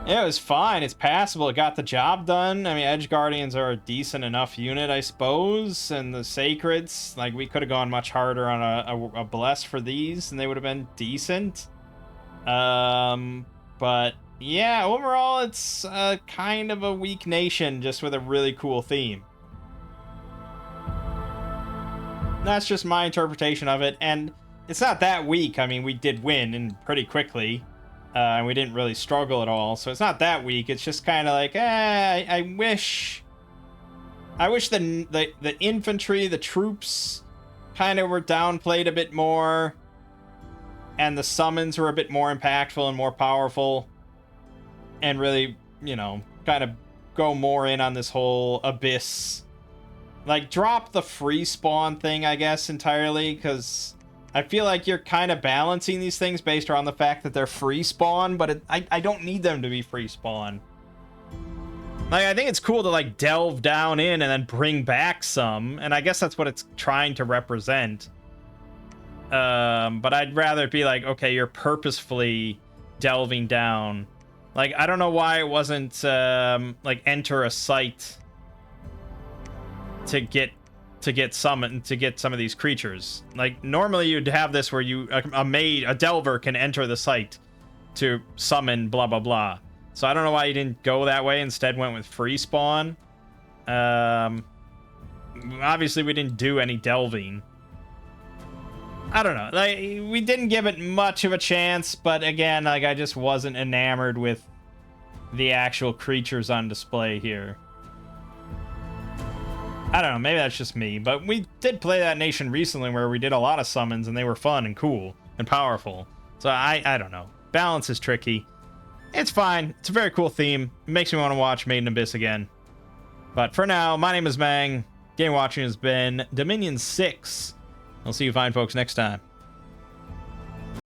It was fine. It's passable. It got the job done. I mean, Edge Guardians are a decent enough unit, I suppose. And the Sacreds, like, we could have gone much harder on a Bless for these, and they would have been decent. But, yeah, overall, it's kind of a weak nation, just with a really cool theme. That's just my interpretation of it, and it's not that weak. I mean, we did win, and pretty quickly. And we didn't really struggle at all, so it's not that weak. It's just kind of like, I wish the infantry, the troops, kind of were downplayed a bit more, and the summons were a bit more impactful and more powerful, and really, you know, kind of go more in on this whole abyss. Like, drop the free spawn thing, I guess, entirely, because I feel like you're kind of balancing these things based around the fact that they're free spawn, but I don't need them to be free spawn. Like, I think it's cool to, like, delve down in and then bring back some, and I guess that's what it's trying to represent. But I'd rather it be like, okay, you're purposefully delving down. Like, I don't know why it wasn't, like, enter a site to get some of these creatures. Like, normally you'd have this where a delver can enter the site to summon blah blah blah. So I don't know why you didn't go that way, instead went with free spawn. Obviously we didn't do any delving. I don't know, like, we didn't give it much of a chance, but again, like, I just wasn't enamored with the actual creatures on display here. I don't know, maybe that's just me, but we did play that nation recently where we did a lot of summons and they were fun and cool and powerful. So I don't know. Balance is tricky. It's fine. It's a very cool theme. It makes me want to watch Made in Abyss again. But for now, my name is Mangg. Game watching has been Dominion 6. I'll see you fine folks next time.